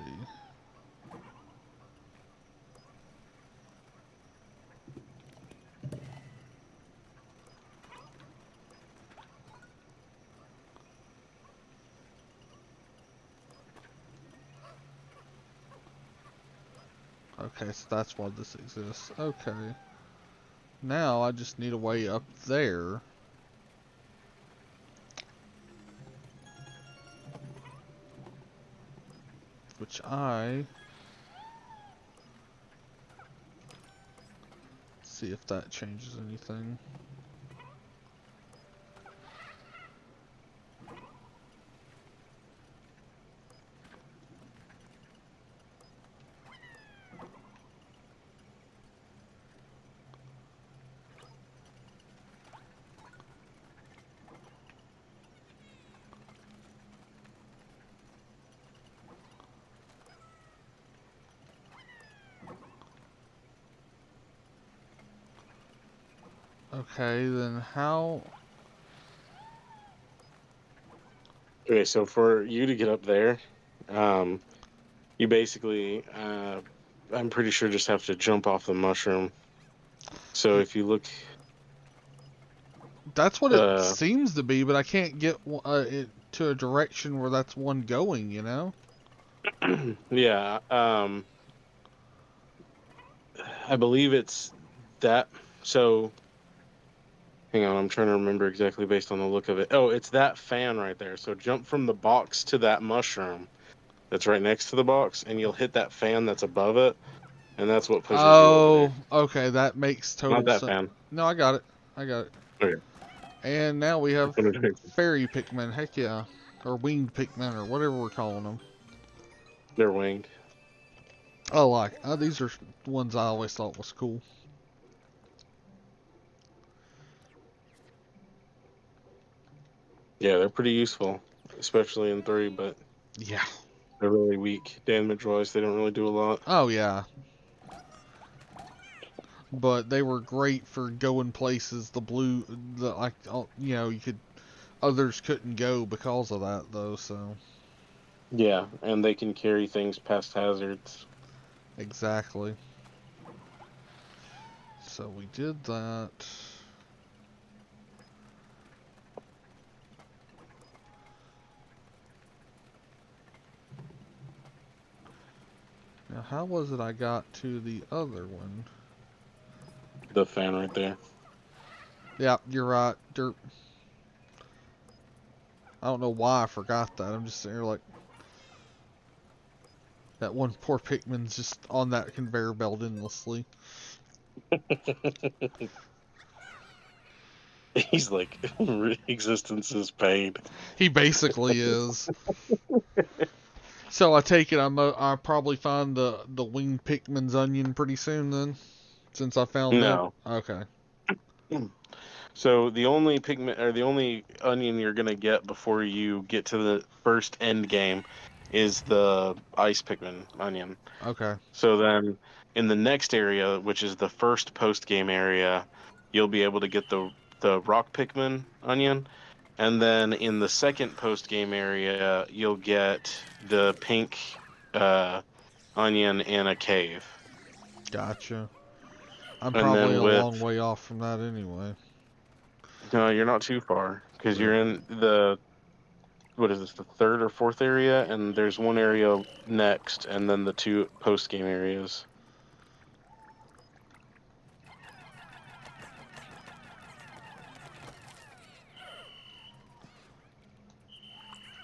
Okay, so that's why this exists. Okay. Now I just need a way up there. Which I... see if that changes anything. Okay, then how...
Okay, so for you to get up there, you basically, I'm pretty sure just have to jump off the mushroom. So if you look,
That's what it seems to be, but I can't get it to a direction where that's one going, you know?
yeah, I believe it's that. So hang on, I'm trying to remember exactly based on the look of it. Oh, it's that fan right there. So jump from the box to that mushroom that's right next to the box, and you'll hit that fan that's above it, and that's what pushes you over there.
Oh, okay, that makes
Not
total
that
sense.
fan.
No, I got it. I got it.
Okay.
And now we have fairy Pikmin, heck yeah. Or winged Pikmin, or whatever we're calling them.
They're winged.
Oh, like, these are ones I always thought was cool.
Yeah, they're pretty useful, especially in 3, but
Yeah.
They're really weak. Damage-wise, they don't really do a lot.
Oh yeah, but they were great for going places you could others couldn't go because of that though. So
Yeah, and they can carry things past hazards.
exactly. So we did that. Now, how was it I got to the other one?
The fan right there.
Yeah, you're right. Derp. I don't know why I forgot that. I'm just sitting here like, that one poor Pikmin's just on that conveyor belt endlessly.
He's like, existence is pain.
He basically is. So I take it I'll probably find the winged Pikmin's onion pretty soon then, since I found that.
No.
Okay.
So the only pigment or the only onion you're gonna get before you get to the first end game is the ice Pikmin onion.
Okay.
So then in the next area, which is the first post game area, you'll be able to get the rock Pikmin onion. And then in the second post game area, you'll get the pink onion in a cave.
Gotcha. I'm
And
probably
then
a long
with
way off from that anyway.
no, you're not too far because
Yeah.
you're in the what is this, the third or fourth area, and there's one area next, and then the two post game areas.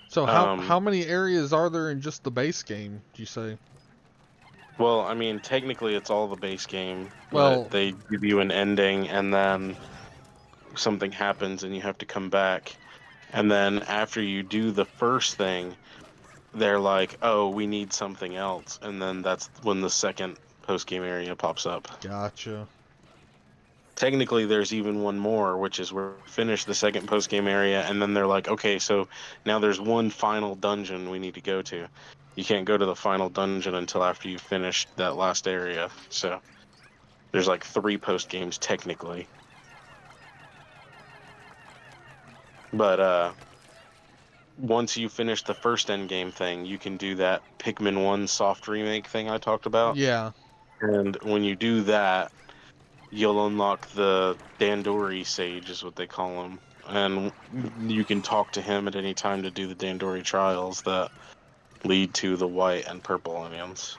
So how many areas are there in just the base game, do you say?
Well, I mean, technically it's all the base game,
Well,
but they give you an ending, and then something happens, and you have to come back. And then after you do the first thing, they're like, "Oh, we need something else," and then that's when the second post game area pops up.
gotcha.
Technically, there's even one more, which is where we finish the second post game area, and then they're like, "Okay, so now there's one final dungeon we need to go to." You can't go to the final dungeon until after you finish that last area. So there's like 3 post games technically. But once you finish the first end game thing, you can do that Pikmin 1 soft remake thing I talked about.
Yeah.
And when you do that, you'll unlock the Dandori Sage, is what they call him. And you can talk to him at any time to do the Dandori trials that lead to the white and purple onions.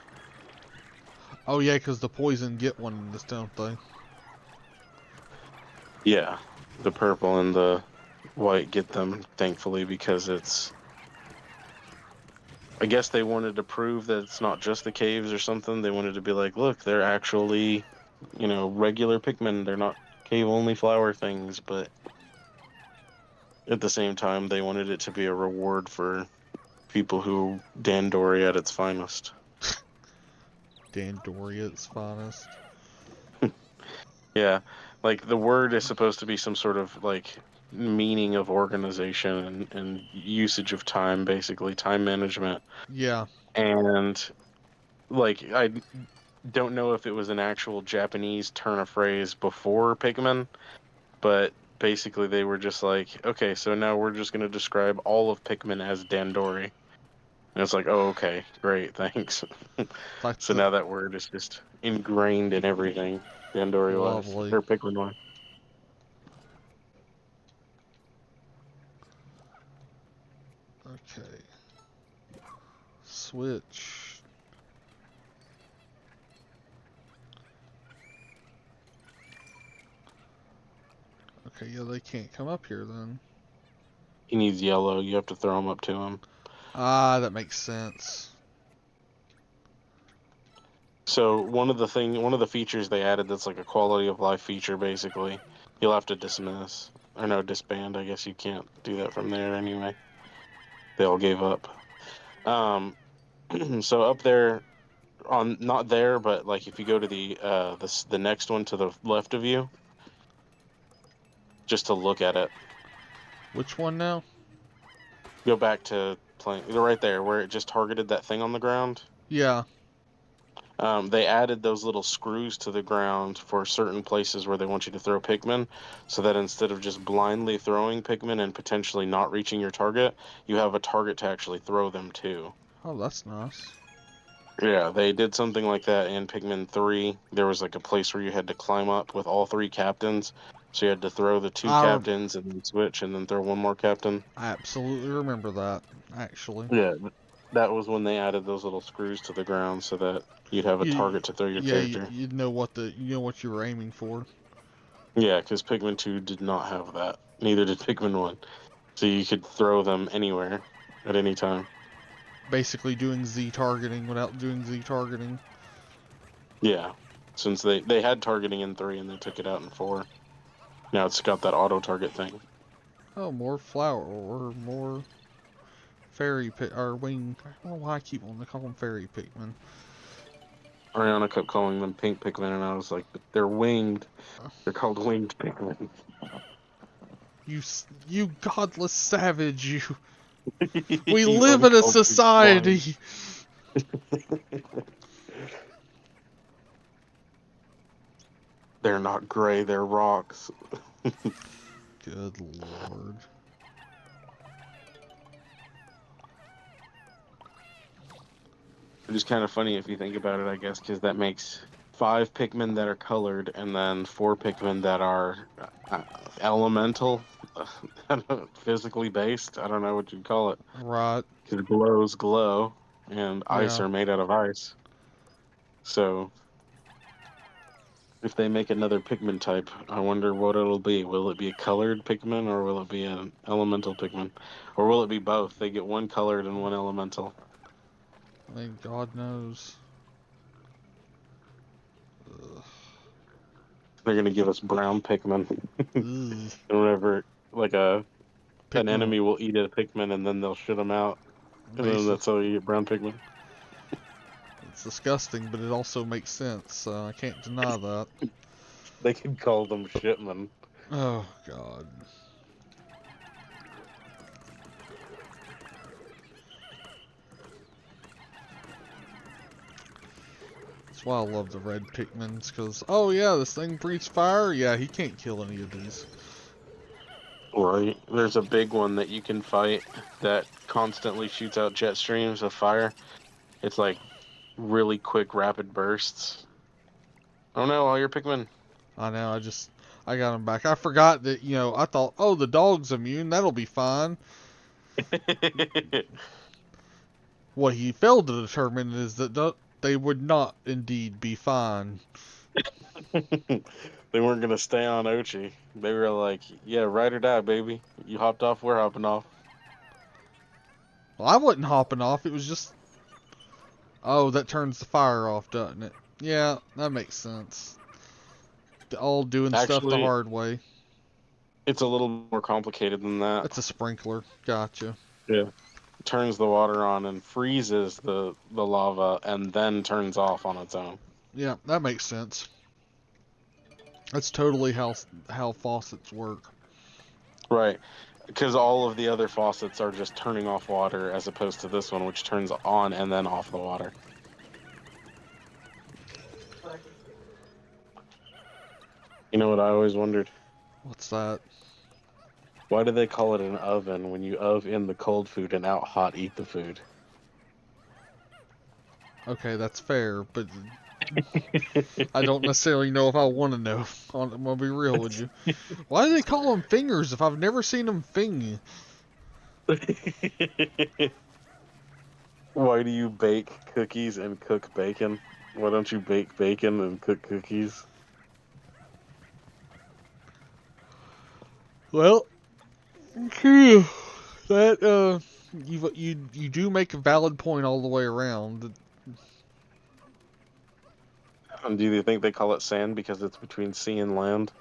Oh yeah, because the poison get one in this, don't they?
Yeah, the purple and the white get them, thankfully, because it's... I guess they wanted to prove that it's not just the caves or something. They wanted to be like, look, they're actually, regular Pikmin. They're not cave-only flower things, but at the same time, they wanted it to be a reward for people who Dandori at its finest.
Dandori at its finest.
Yeah, like the word is supposed to be some sort of like meaning of organization and usage of time, basically time management.
Yeah.
And like I don't know if it was an actual Japanese turn of phrase before Pikmin, but basically they were just like, okay, so now we're just going to describe all of Pikmin as Dandori. And it's like, oh, okay, great, thanks.
Like
So now that word is just ingrained in everything, Dandori wise,
lovely.
or Pikmin wise.
Okay. Switch. Okay, yeah, they can't come up here then.
He needs yellow. You have to throw him up to him.
Ah, that makes sense.
So one of the features they added that's like a quality of life feature, basically, you'll have to dismiss or no disband. I guess you can't do that from there anyway. They all gave up. So up there, on not there, but like if you go to the next one to the left of you, just to look at it.
Which one now?
Go back to playing. They're right there where it just targeted that thing on the ground.
Yeah.
They added those little screws to the ground for certain places where they want you to throw Pikmin, so that instead of just blindly throwing Pikmin and potentially not reaching your target, you have a target to actually throw them to.
Oh, that's nice.
Yeah, they did something like that in Pikmin 3. There was like a place where you had to climb up with all 3 captains. So you had to throw the 2
I
captains and then switch and then throw one more captain.
absolutely remember that, actually.
Yeah, that was when they added those little screws to the ground so that you'd have a
You,
target to throw your
yeah,
character.
you know what you were aiming for.
Yeah, because Pikmin 2 did not have that. Neither did Pikmin 1. So you could throw them anywhere at any time.
Basically doing Z targeting without doing Z targeting.
Yeah, since they had targeting in 3 and they took it out in 4. Now it's got that auto target thing.
Oh, more flower or more fairy or wing. I don't know why I keep wanting to call them fairy Pikmin.
Ariana kept calling them pink Pikmin, and I was like, but they're winged. They're called winged Pikmin.
You godless savage! You. We
You
live in a
uncultured
society.
swine. They're not gray, they're rocks.
Good lord.
It is kind of funny if you think about it, I guess, because that makes 5 Pikmin that are colored and then 4 Pikmin that are elemental, physically based. I don't know what you'd call it.
Right.
Because glows glow, and ice
Yeah.
are made out of ice. So, if they make another Pikmin type, I wonder what it'll be. Will it be a colored Pikmin, or will it be an elemental Pikmin? Or will it be both? They get one colored and one elemental.
I think God knows. Ugh.
They're gonna give us brown Pikmin.
Ugh.
Whenever, like an
Pikmin,
enemy will eat a Pikmin and then they'll shit them out, and then
basic.
that's how you get brown Pikmin.
It's disgusting, but it also makes sense, so I can't deny that.
They could call them shitmen.
Oh, God. That's why I love the red Pikmins, because, oh yeah, this thing breathes fire? Yeah, he can't kill any of these.
Right. There's a big one that you can fight that constantly shoots out jet streams of fire. It's like really quick, rapid bursts. Oh no, all your Pikmin.
I know, I got him back. I forgot that, I thought, oh, the dog's immune, that'll be fine. What he failed to determine is that they would not indeed be fine.
They weren't gonna stay on Ochi. They were like, yeah, ride or die, baby. You hopped off, we're hopping off.
Well, I wasn't hopping off, it was just... Oh, that turns the fire off, doesn't it? Yeah, that makes sense. All doing stuff the
Actually,
hard way.
it's a little more complicated than that.
That's a sprinkler. Gotcha.
Yeah. Turns the water on and freezes the lava and then turns off on its own.
Yeah, that makes sense. That's totally how faucets work.
Right. Because all of the other faucets are just turning off water as opposed to this one, which turns on and then off the water. You know what I always wondered?
What's that?
Why do they call it an oven when you in the cold food and out hot eat the food?
Okay, that's fair, but I don't necessarily know if I want to know. I'm gonna be real with you. Why do they call them fingers if I've never seen them fing?
Why do you bake cookies and cook bacon? Why don't you bake bacon and cook cookies?
Well, phew, that you do make a valid point all the way around.
And do you think they call it sand because it's between sea and land?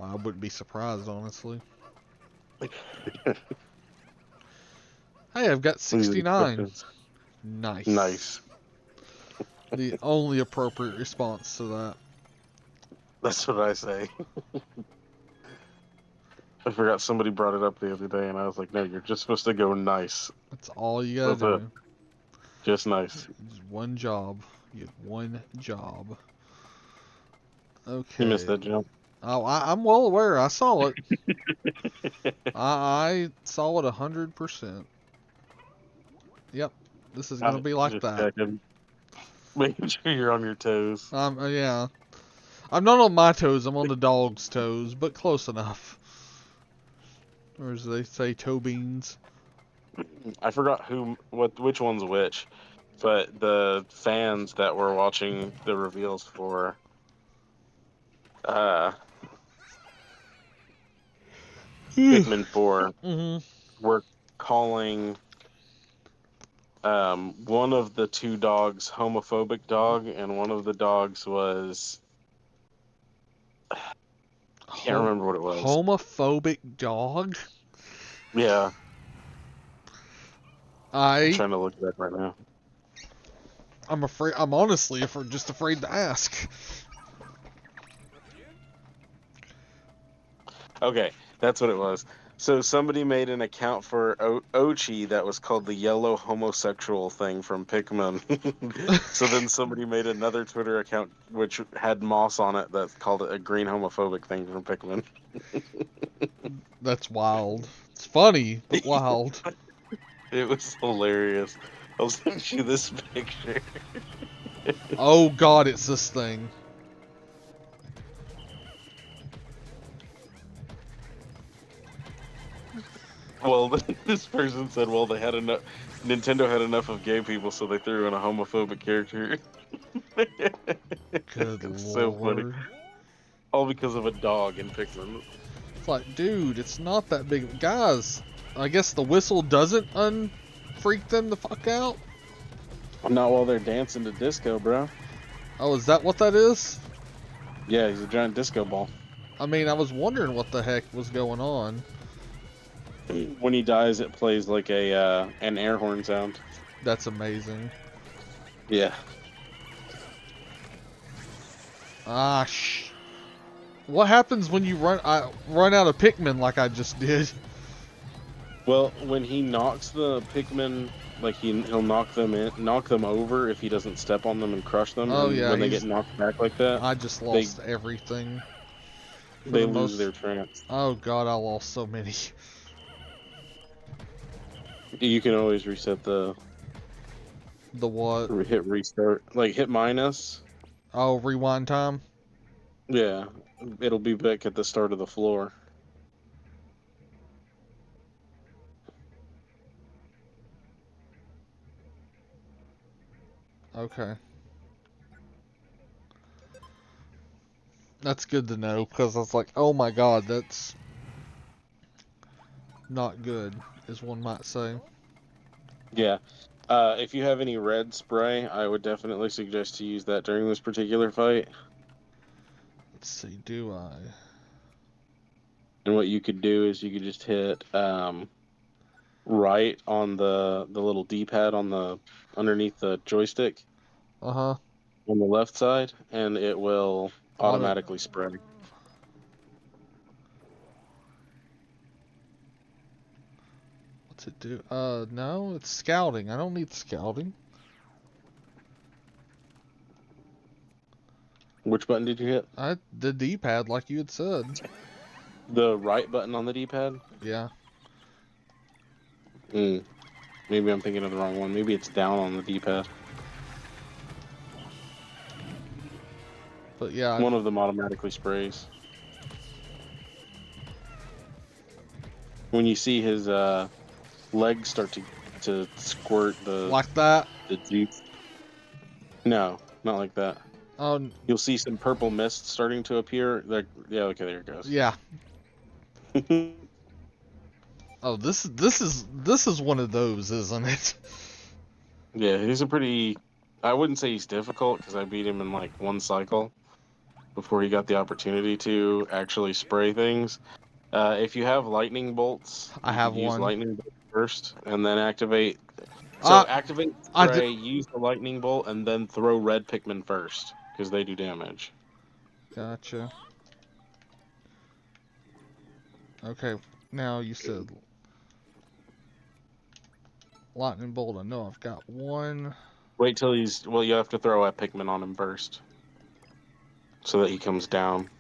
I wouldn't be surprised, honestly. Hey, I've got 69. Nice.
Nice.
The only appropriate response to that.
That's what I say. I forgot somebody brought it up the other day, and I was like, no, you're just supposed to go nice.
That's all you
That's
gotta
it.
do.
Just nice.
Just one job. You have one job.
You missed
Okay.
that jump.
Oh, I'm well aware. I saw it. I saw it 100%. Yep. This is gonna be like
Just
that.
checking. Making sure you're on your toes.
Yeah. I'm not on my toes. I'm on the dog's toes, but close enough. Or as they say, toe beans.
I forgot which one's which, but the fans that were watching the reveals for uh, Pikmin 4
Mhm.
were calling one of the two dogs homophobic dog, and one of the dogs was can't remember what it was.
Homophobic dog.
Yeah, I'm
I
trying to look it up right now.
I'm afraid. I'm honestly just afraid to ask.
Okay, that's what it was. So somebody made an account for Ochi that was called the yellow homosexual thing from Pikmin. So then somebody made another Twitter account which had moss on it that called it a green homophobic thing from Pikmin.
That's wild. It's funny, but wild.
It was hilarious. I'll send you this picture.
Oh God, it's this thing.
Well, this person said, well, they had enough. Nintendo had enough of gay people, so they threw in a homophobic character.
Good
It's so funny.
Lord.
All because of a dog in Pikmin.
It's like, dude, it's not that big. Guys, I guess the whistle doesn't freak them the fuck out?
Not while they're dancing to disco, bro.
Oh, is that what that is?
Yeah, he's a giant disco ball.
I mean, I was wondering what the heck was going on.
When he dies, it plays like an air horn sound.
That's amazing.
Yeah.
Ah, What happens when you run out of Pikmin like I just did?
Well, when he knocks the Pikmin, like he'll knock them over if he doesn't step on them and crush them.
Oh
and
yeah,
when they get knocked back like that,
I just lost everything.
they lose their trance.
Oh God, I lost so many.
You can always reset
The what?
hit restart, like hit minus.
Oh, rewind time?
Yeah, it'll be back at the start of the floor.
Okay. That's good to know, because I was like, oh my God, that's not good, as one might say.
Yeah. If you have any red spray, I would definitely suggest to use that during this particular fight.
Let's see, do I?
And what you could do is you could just hit right on the little D-pad on the underneath the joystick
Uh-huh.
on the left side, and it will automatically spray.
What's it do? No, it's scouting. I don't need scouting.
Which button did you hit?
The D-pad, like you had said.
The right button on the D-pad?
Yeah.
Maybe I'm thinking of the wrong one. Maybe it's down on the D-pad.
But yeah.
One of them automatically sprays. When you see his legs start to squirt the...
Like that?
The juice. No, not like that.
Oh.
You'll see some purple mist starting to appear. Like, yeah, okay, there it goes.
Yeah. Oh, this is one of those, isn't it?
Yeah, he's a pretty... I wouldn't say he's difficult, because I beat him in like one cycle before he got the opportunity to actually spray things. If you have lightning bolts,
I have
use
one.
lightning bolt first, and then activate... So activate spray, use the lightning bolt, and then throw red Pikmin first, because they do damage.
Gotcha. Okay, now you said lightning bolt. I know I've got one.
Wait till he's. Well, you have to throw a Pikmin on him first, so that he comes down.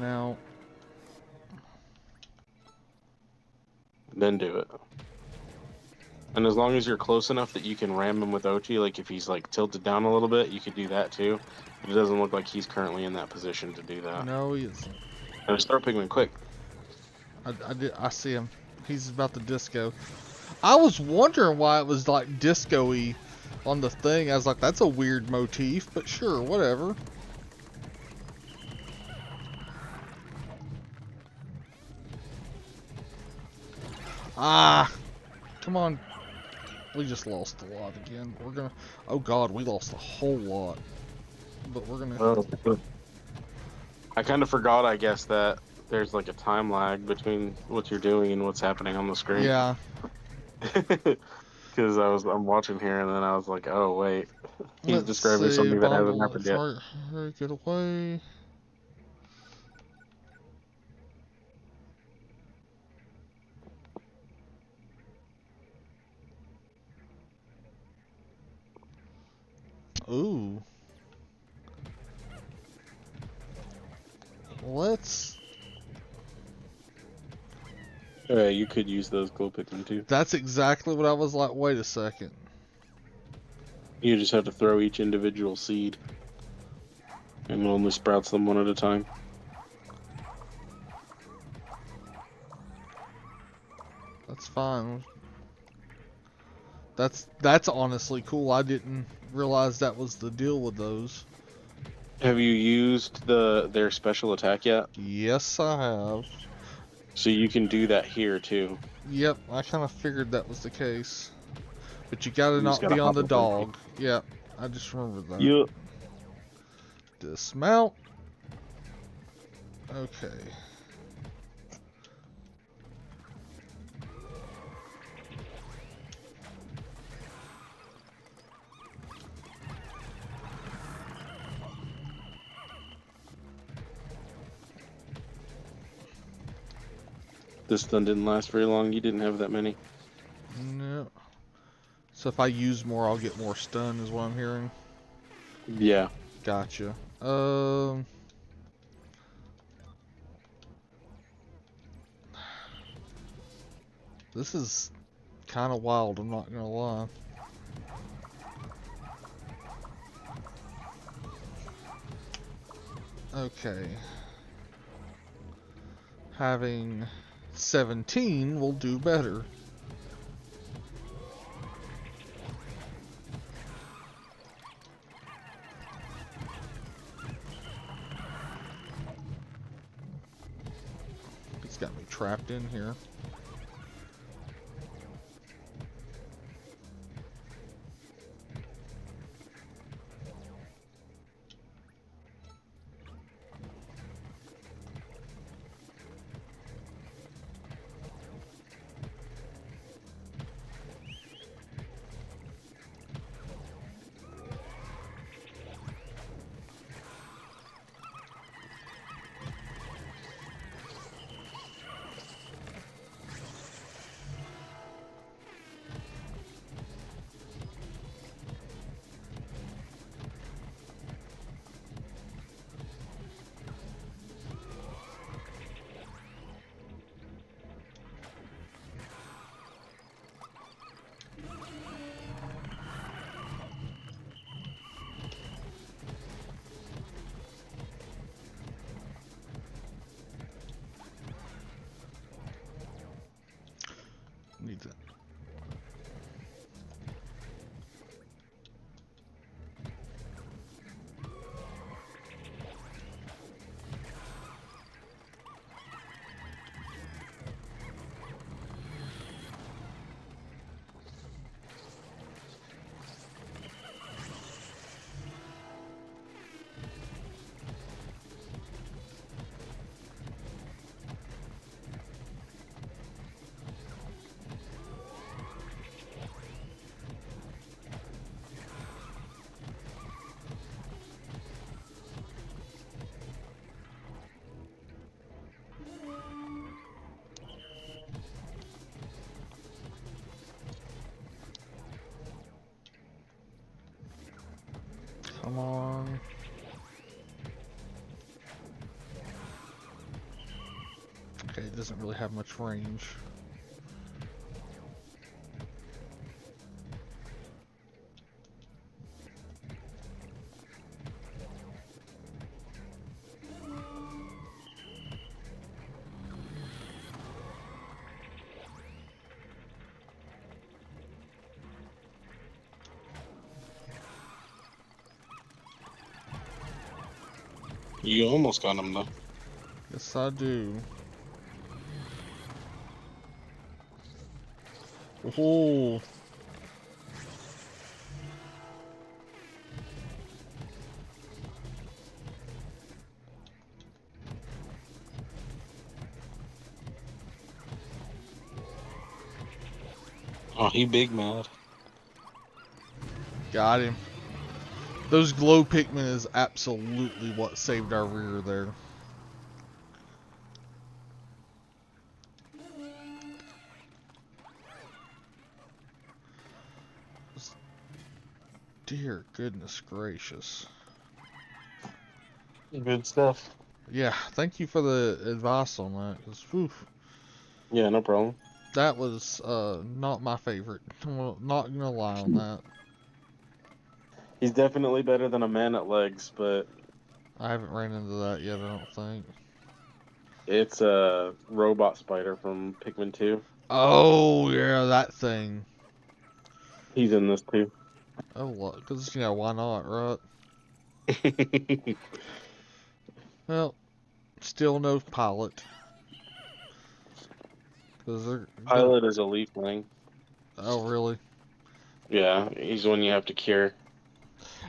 Now,
Then do it. And as long as you're close enough that you can ram him with Ochi, like if he's like tilted down a little bit, you could do that too. But it doesn't look like he's currently in that position to do that.
no, he isn't.
And just throw Pikmin quick.
I see him. He's about to disco. I was wondering why it was like disco-y on the thing. I was like, that's a weird motif, but sure, whatever. Ah, come on. We just lost a lot again. We're gonna. Oh God, we lost a whole lot. But we're gonna.
Oh. I kind of forgot, I guess, that there's like a time lag between what you're doing and what's happening on the screen.
Yeah.
Because I'm watching here and then I was like, oh wait, he's
Let's
describing
see,
something that hasn't
bundle.
happened yet.
Hurry, get away. Ooh. Let's.
You could use those glow Pikmin too.
That's exactly what I was like. Wait a second.
You just have to throw each individual seed, and it only sprouts them one at a time.
That's fine. That's honestly cool. I didn't realize that was the deal with those.
Have you used their special attack yet?
Yes, I have.
So you can do that here too.
Yep, I kind of figured that was the case. But you gotta
You
not
just gotta
be on
hop
the
up on
dog. Yep, I just remembered that.
You.
Dismount. Okay.
This stun didn't last very long. You didn't have that many.
No. So if I use more, I'll get more stun, is what I'm hearing.
Yeah.
Gotcha. This is kind of wild, I'm not gonna lie. Okay. Having 17 will do better. He's got me trapped in here. Need that. Come on. Okay, it doesn't really have much range.
You almost got him though.
Yes, I do. Oh,
Oh, he big mad.
got him. Those glow Pikmin is absolutely what saved our rear there. Dear goodness gracious.
Good stuff.
Yeah, thank you for the advice on that, because
Yeah, no problem.
that was not my favorite. Well, not gonna lie on that.
He's definitely better than a man at legs, but
I haven't ran into that yet, I don't think.
it's a robot spider from Pikmin 2.
Oh, yeah, that thing.
He's in this too.
Oh, look, because, why not, right? Well, still no pilot. Because they're...
Pilot is a leafling.
Oh, really?
Yeah, he's the one you have to cure.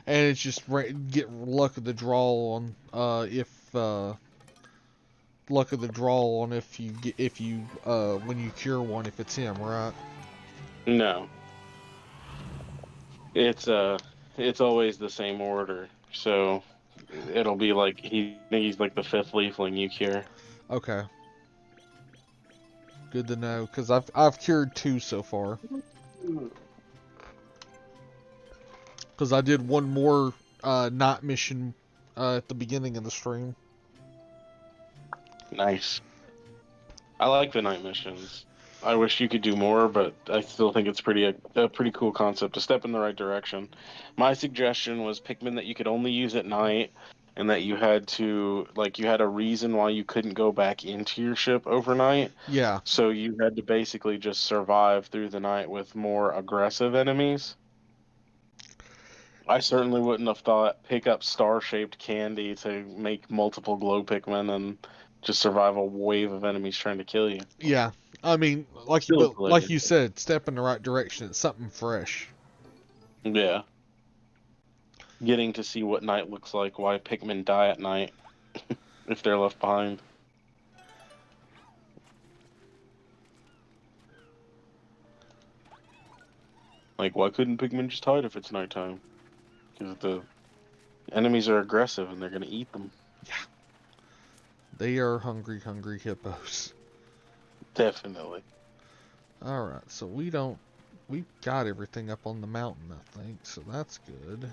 And it's just get luck of the draw on luck of the draw on if you when you cure one, if it's him, right?
No, it's always the same order. So it'll be like he's like the fifth leafling you cure.
Okay, good to know, because I've cured 2 so far. Because I did one more night mission at the beginning of the stream.
Nice. I like the night missions. I wish you could do more, but I still think it's a pretty cool concept, a step in the right direction. My suggestion was Pikmin that you could only use at night, and that you had a reason why you couldn't go back into your ship overnight.
Yeah,
So you had to basically just survive through the night with more aggressive enemies. I certainly wouldn't have thought pick up star-shaped candy to make multiple glow Pikmin and just survive a wave of enemies trying to kill you.
yeah. I mean,
Still
like
hilarious.
you said, step in the right direction. It's something fresh.
Yeah. Getting to see what night looks like, why Pikmin die at night if they're left behind. Like, why couldn't Pikmin just hide if it's nighttime? Because the enemies are aggressive and they're going to eat them.
Yeah, they are hungry, hungry hippos.
Definitely.
All right, so we've got everything up on the mountain, I think, so that's good.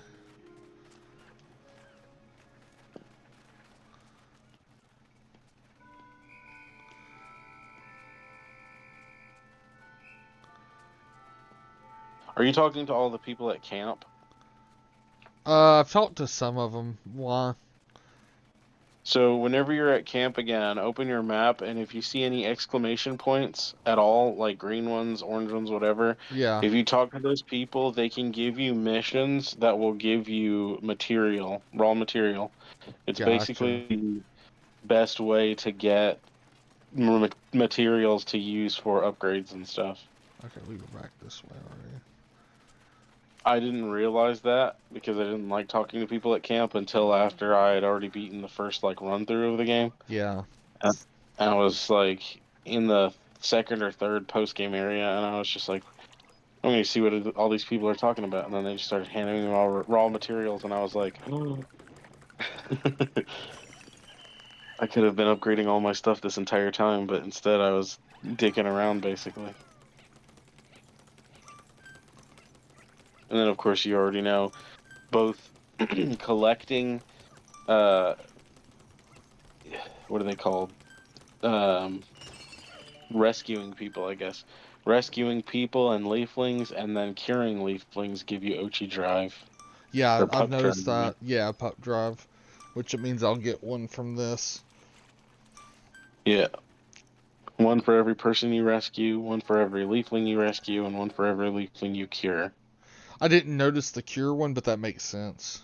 Are you talking to all the people at camp?
I've talked to some of them. Why?
So whenever you're at camp again, open your map, and if you see any exclamation points at all, like green ones, orange ones, whatever,
Yeah,
if you talk to those people, they can give you missions that will give you material, raw material. It's
gotcha.
basically the best way to get materials to use for upgrades and stuff.
Okay, we go back this way already.
I didn't realize that because I didn't like talking to people at camp until after I had already beaten the first run through of the game.
Yeah,
And I was in the second or third post game area, and I was just like, I'm going to see what all these people are talking about. And then they just started handing me all raw materials, and I was like, oh. I could have been upgrading all my stuff this entire time, but instead I was dicking around basically. And then, of course, you already know both collecting, uh, what are they called? Um, rescuing people, I guess. Rescuing people and leaflings, and then curing leaflings give you Ochi Drive.
Yeah,
Or
I've
Pup Drive,
noticed
I mean.
that. Yeah, pup drive, which it means I'll get one from this.
Yeah. One for every person you rescue, one for every leafling you rescue, and one for every leafling you cure.
I didn't notice the cure one, but that makes sense.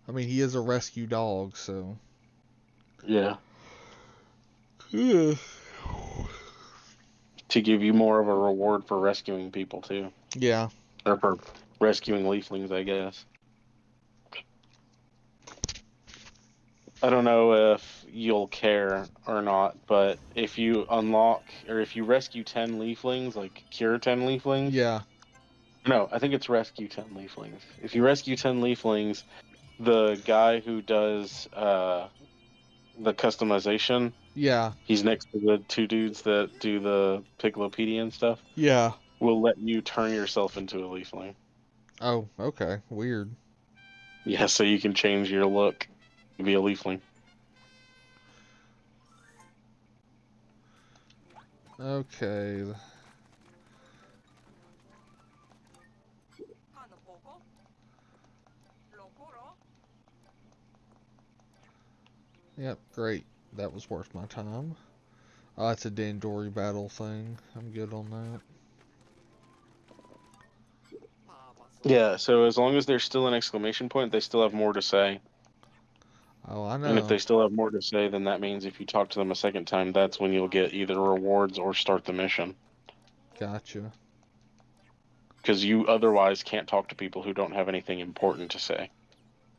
I mean, he is a rescue dog, so.
Yeah.
Yeah.
To give you more of a reward for rescuing people, too.
Yeah.
Or for rescuing leaflings, I guess. I don't know if you'll care or not, but if you unlock, or if you rescue 10 leaflings, like cure 10 leaflings.
Yeah.
No, I think it's rescue 10 leaflings. If you rescue 10 leaflings, the guy who does the customization,
Yeah.
he's next to the two dudes that do the Piclopedia and stuff,
Yeah.
will let you turn yourself into a leafling.
Oh, okay. Weird.
Yeah, so you can change your look to be a leafling.
Okay. Yep, great. That was worth my time. Oh, that's a Dandori battle thing. I'm good on that.
Yeah, so as long as there's still an exclamation point, they still have more to say.
Oh, I
And if
know.
they still have more to say, then that means if you talk to them a second time, that's when you'll get either rewards or start the mission.
Gotcha.
Because you otherwise can't talk to people who don't have anything important to say.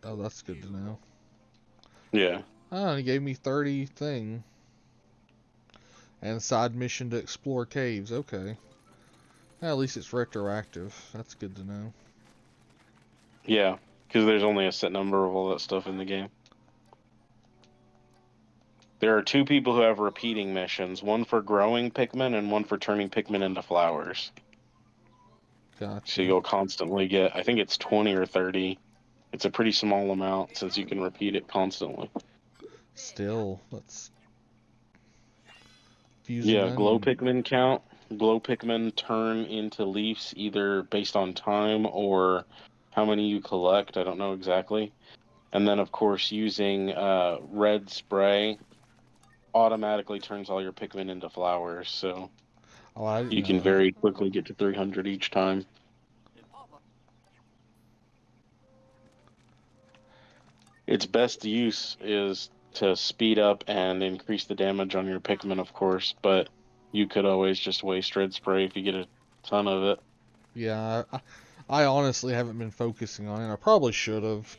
Oh, that's good to know.
Yeah.
Oh, he gave me 30 thing. And side mission to explore caves. Okay. At least it's retroactive. That's good to know.
Yeah, because there's only a set number of all that stuff in the game. There are two people who have repeating missions, one for growing Pikmin and one for turning Pikmin into flowers. So
Gotcha.
you'll constantly get, I think it's 20 or 30. It's a pretty small amount since you can repeat it constantly.
Still, let's fusing
Yeah, glow
onion.
Pikmin count. Glow Pikmin turn into leaves either based on time or how many you collect. I don't know exactly. And then, of course, using red spray automatically turns all your Pikmin into flowers. So
Oh, I didn't
you
know
can
that.
very quickly get to 300 each time. Its best use is to speed up and increase the damage on your Pikmin, of course, but you could always just waste red spray if you get a ton of it.
Yeah, I honestly haven't been focusing on it. I probably should have.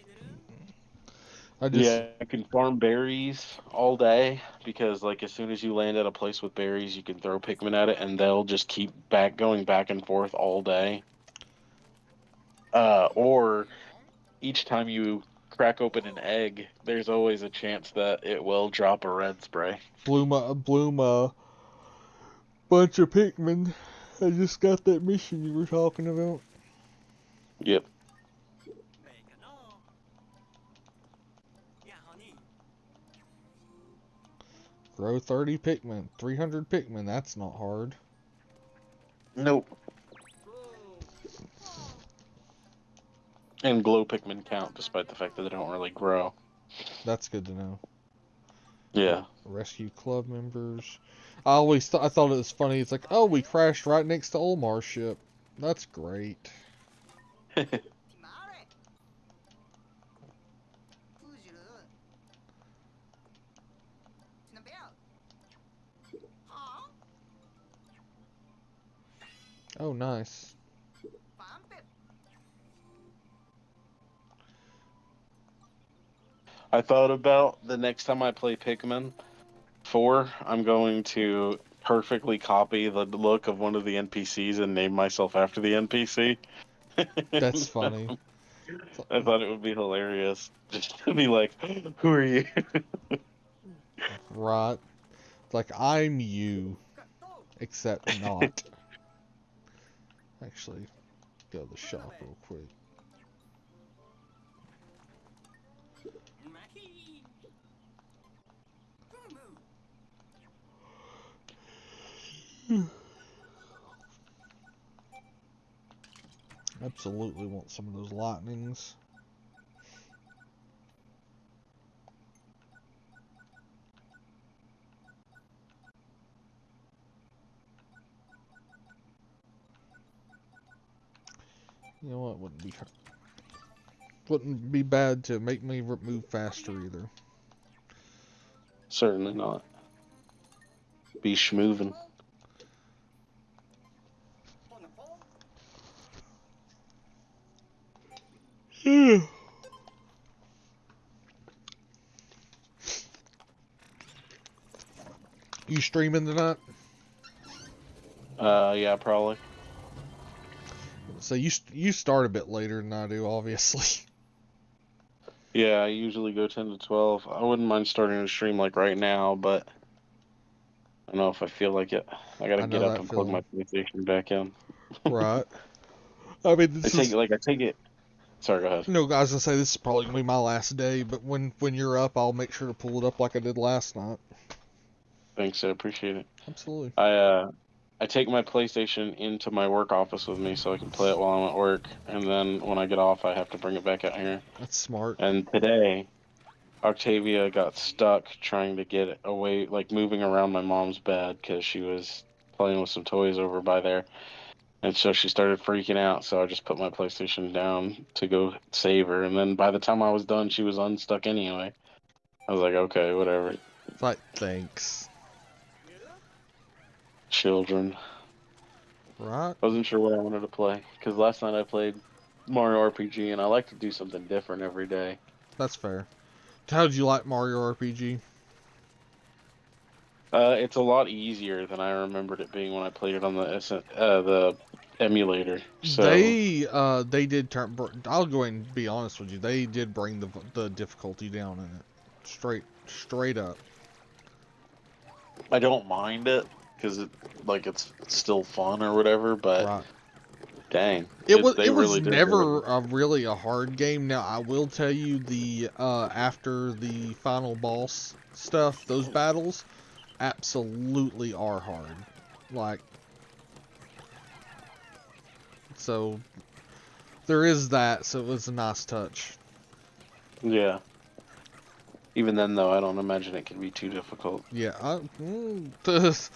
I just,
Yeah, you can farm berries all day because, like, as soon as you land at a place with berries, you can throw Pikmin at it, and they'll just keep going back and forth all day. Or each time you crack open an egg, there's always a chance that it will drop a red spray.
bloom a bunch of Pikmin. I just got that mission you were talking about.
Yep.
Grow 30 Pikmin. 300 Pikmin. That's not hard.
Nope. And glow Pikmin count, despite the fact that they don't really grow.
That's good to know.
Yeah.
Rescue club members. I always I thought it was funny. It's like, oh, we crashed right next to Olmar's ship. That's great. Oh, nice.
I thought about the next time I play Pikmin 4, I'm going to perfectly copy the look of one of the NPCs and name myself after the NPC.
That's funny.
I thought it would be hilarious just to be like, "Who are you?"
Right. It's like, I'm you. Except not. Actually, go to the shop real quick. Absolutely want some of those lightnings. You know what? Wouldn't be bad to make me move faster either.
Certainly not. Be schmoovin'.
You streaming tonight?
Yeah, probably.
So you start a bit later than I do, obviously.
Yeah, I usually go 10 to 12. I wouldn't mind starting a stream like right now, but I don't know if I feel like it. I gotta
I know
get up
that
and plug my
feeling.
PlayStation back in.
Right. I mean,
I take it. Sorry, go ahead.
no, I was gonna say this is probably gonna be my last day, but when you're up, I'll make sure to pull it up like I did last night.
Thanks, I appreciate it.
Absolutely.
I take my PlayStation into my work office with me so I can play it while I'm at work, and then when I get off, I have to bring it back out here.
That's smart.
And today, Octavia got stuck trying to get away, like moving around my mom's bed because she was playing with some toys over by there. And so she started freaking out, so I just put my PlayStation down to go save her. And then by the time I was done, she was unstuck anyway. I was like, okay, whatever.
It's like, thanks.
Children.
Right?
I wasn't sure what I wanted to play because last night I played Mario RPG, and I like to do something different every day.
That's fair. How did you like Mario RPG?
It's a lot easier than I remembered it being when I played it on the emulator. So
They did turn. I'll go ahead and be honest with you. They did bring the difficulty down in it, straight up.
I don't mind it because it's still fun or whatever. But
Right.
dang,
It was
really did
never
do
really a hard game. Now I will tell you after the final boss stuff, those battles absolutely are hard. Like, so there is that. So it was a nice touch.
it. Yeah. Even then, though, I don't imagine it can be too difficult.
Yeah, let's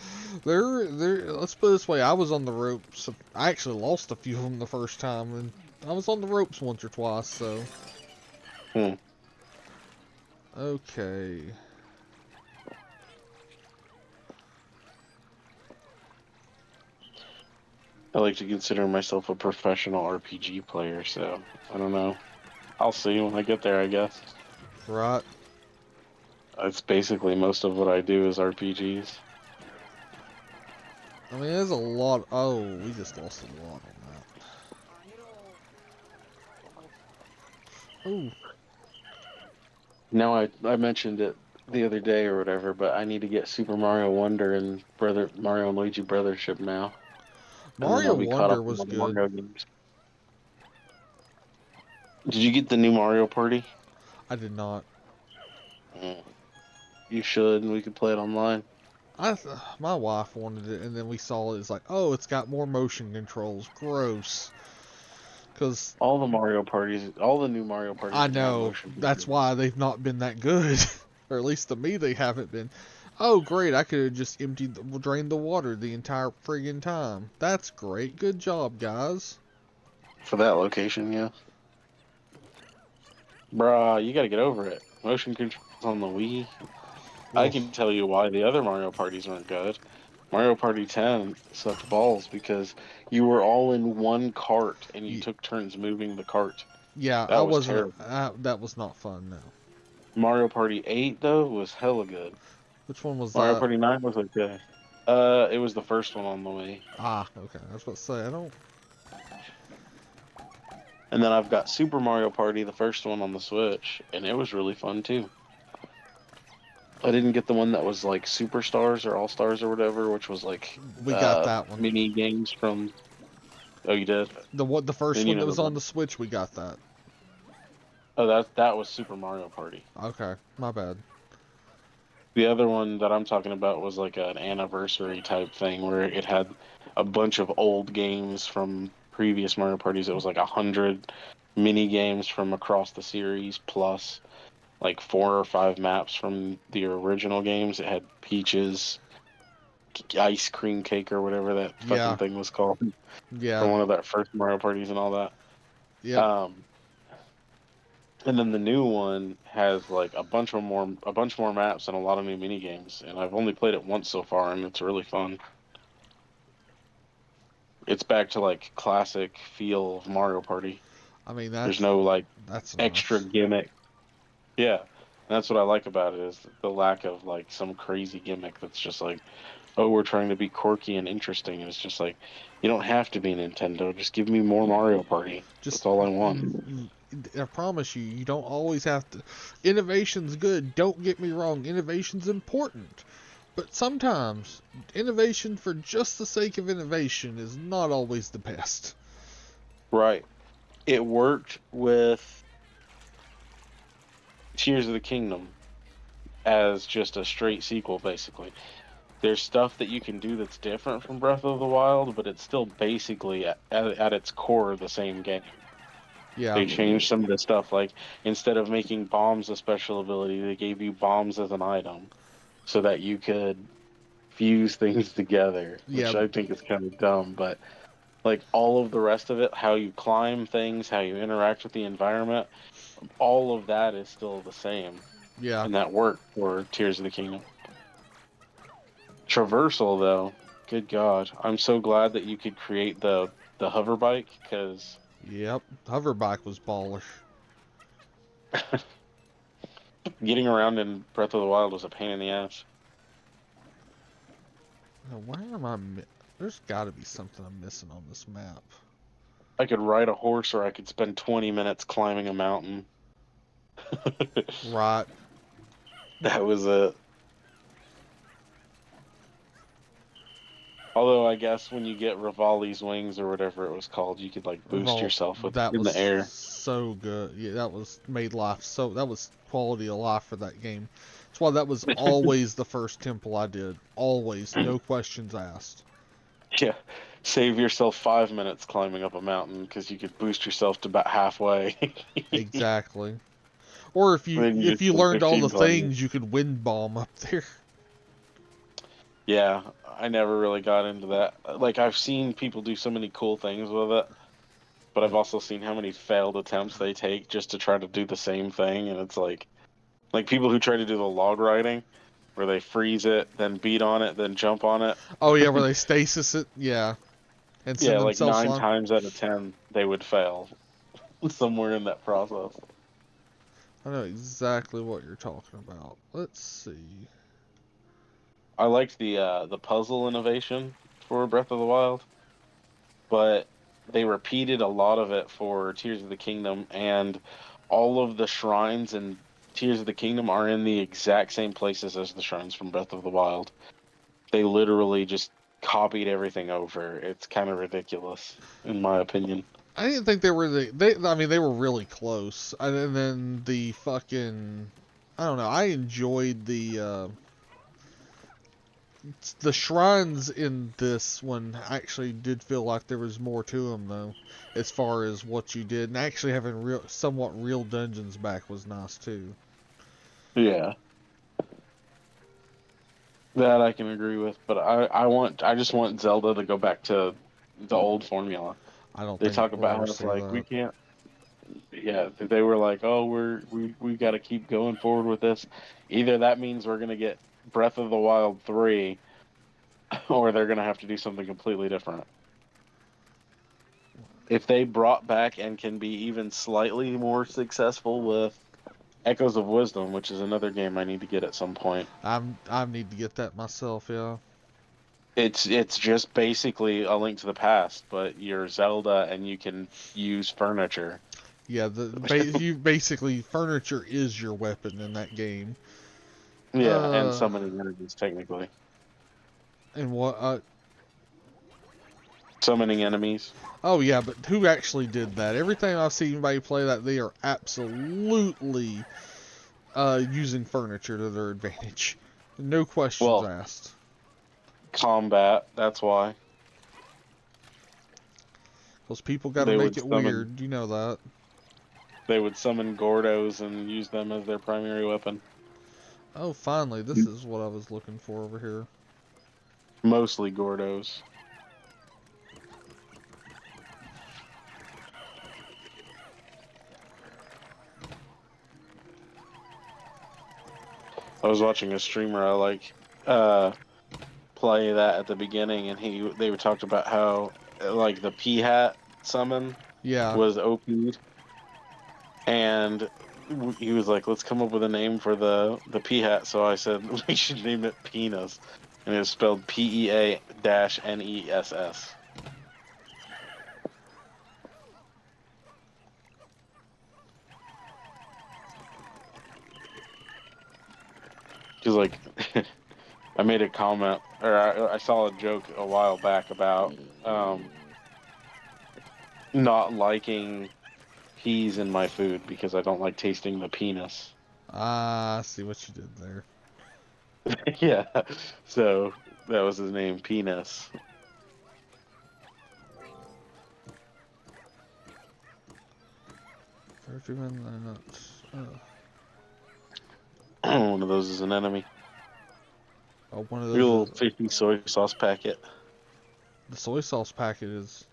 put it this way. I was on the ropes. I actually lost a few of them the first time, and I was on the ropes once or twice. So, okay.
I like to consider myself a professional RPG player, so I don't know. I'll see when I get there, I guess.
Right.
That's basically most of what I do is RPGs.
I mean, there's a lot. Oh, we just lost a lot on that. Oh.
No, I mentioned it the other day or whatever, but I need to get Super Mario Wonder and Mario and Luigi Brothership now.
Mario Wonder
on
was
the
good.
Mario games. Did you get the new Mario Party?
I did not.
You should, and we could play it online.
My wife wanted it, and then we saw it. It's like, oh, it's got more motion controls. Gross. Because
all the new Mario parties.
I know that's why they've not been that good, or at least to me they haven't been. Oh, great! I could have just drained the water the entire friggin' time. That's great. Good job, guys.
For that location, yeah. Bruh, you gotta get over it. Motion controls on the Wii.
Well,
I can tell you why the other Mario parties weren't good. Mario Party 10 sucked balls because you were all in one cart and you took turns moving the cart.
Yeah,
that was terrible.
That was not fun. No.
Mario Party 8 though was hella good.
Which one was
Mario
that?
Party 9 was okay. It was the first one on the Wii.
Ah, okay. I was about to say I don't.
And then I've got Super Mario Party, the first one on the Switch, and it was really fun too. I didn't get the one that was like Superstars or All Stars or whatever, which was like
We got that one.
mini games from. Oh, you did?
The first one that was on the Switch, we got that.
Oh, that was Super Mario Party.
Okay, my bad.
The other one that I'm talking about was like an anniversary type thing where it had a bunch of old games from previous Mario parties. It was like 100 mini games from across the series plus like 4 or 5 maps from the original games. It had Peach's ice cream cake or whatever that
Yeah,
fucking thing was called
yeah,
from one of that first Mario parties and all that.
yep.
Um, and then the new one has like a bunch more maps and a lot of new mini games. And I've only played it once so far, and it's really fun. It's back to like classic feel of Mario Party.
I mean,
There's no like
that's
extra
nice.
gimmick. Yeah, and that's what I like about it is the lack of like some crazy gimmick that's just like, oh, we're trying to be quirky and interesting. And it's just like, you don't have to be Nintendo. Just give me more Mario Party.
Just,
That's all I want.
I promise you, you don't always have to. Innovation's good. Don't get me wrong. Innovation's important. But sometimes, innovation for just the sake of innovation is not always the best.
Right. It worked with Tears of the Kingdom as just a straight sequel, basically. There's stuff that you can do that's different from Breath of the Wild, but it's still basically at its core the same game.
Yeah,
They changed some of the stuff, like instead of making bombs a special ability, they gave you bombs as an item so that you could fuse things together,
yeah,
which I think is kind of dumb, but like all of the rest of it, how you climb things, how you interact with the environment, all of that is still the same,
yeah.
and that worked for Tears of the Kingdom. Traversal, though, good God, I'm so glad that you could create the hover bike because
Yep. Hoverbike was ballish.
getting around in Breath of the Wild was a pain in the ass.
Now, where am I? There's got to be something I'm missing on this map.
I could ride a horse, or I could spend 20 minutes climbing a mountain.
Right.
That was it. Although I guess when you get Rivali's wings or whatever it was called, you could like boost yourself with
That
in
was
the air.
so good. Yeah, that was made life so. That was quality of life for that game. That's why that was always the first temple I did. Always, no questions asked.
Yeah, save yourself 5 minutes climbing up a mountain because you could boost yourself to about halfway.
Exactly. Or
Then you
if
just
you
spend
learned all the
15, 20 minutes.
things, you could wind bomb up there.
Yeah, I never really got into that. Like I've seen people do so many cool things with it, but I've also seen how many failed attempts they take just to try to do the same thing, and it's like people who try to do the log riding, where they freeze it, then beat on it, then jump on it.
Oh yeah, where they stasis it, yeah, and send
Yeah, like
themselves
nine
flying.
times out of 10, they would fail somewhere in that process.
I know exactly what you're talking about. Let's see.
I liked the puzzle innovation for Breath of the Wild, but they repeated a lot of it for Tears of the Kingdom, and all of the shrines in Tears of the Kingdom are in the exact same places as the shrines from Breath of the Wild. They literally just copied everything over. It's kind of ridiculous, in my opinion.
I didn't think they were they. I mean, they were really close. And then the fucking, I don't know. I enjoyed the shrines in this one. Actually, did feel like there was more to them though, as far as what you did, and actually having somewhat real dungeons back was nice too.
Yeah, that I can agree with, but I just want Zelda to go back to the old formula.
I don't
They
think
talk
we'll
about how
ever
it's
see
like we
that.
can't. Yeah, they were like, oh, we got to keep going forward with this. Either that means we're gonna get Breath of the Wild 3, or they're gonna have to do something completely different. If they brought back and can be even slightly more successful with Echoes of Wisdom, which is another game I need to get at some point.
I need to get that myself. Yeah.
It's just basically a Link to the Past, but you're Zelda and you can use furniture.
Yeah, you basically furniture is your weapon in that game.
Yeah, and
Uh,
summoning enemies technically.
and what?
Summoning enemies.
Oh yeah, but who actually did that? Every time I've seen anybody play that, they are absolutely using furniture to their advantage. No questions
Well,
asked.
combat. That's why
Because people got to
they
make
would
it
summon.
weird. You know that.
They would summon Gordos and use them as their primary weapon.
Oh, finally, this is what I was looking for over here.
Mostly Gordos. I was watching a streamer I like play that at the beginning, and they would talked about how like the P hat summon
Yeah.
was OP'd, and he was like, "Let's come up with a name for the P hat." So I said we should name it Penis, and it's spelled PEA-NESS. Because like, I made a comment, or I saw a joke a while back about not liking peas in my food because I don't like tasting the penis.
Ah, I see what you did there.
Yeah, so that was his name, Penis.
They're doing that.
One of those is an enemy.
Oh, one of
Your little
those.
fishy soy sauce packet.
The soy sauce packet is.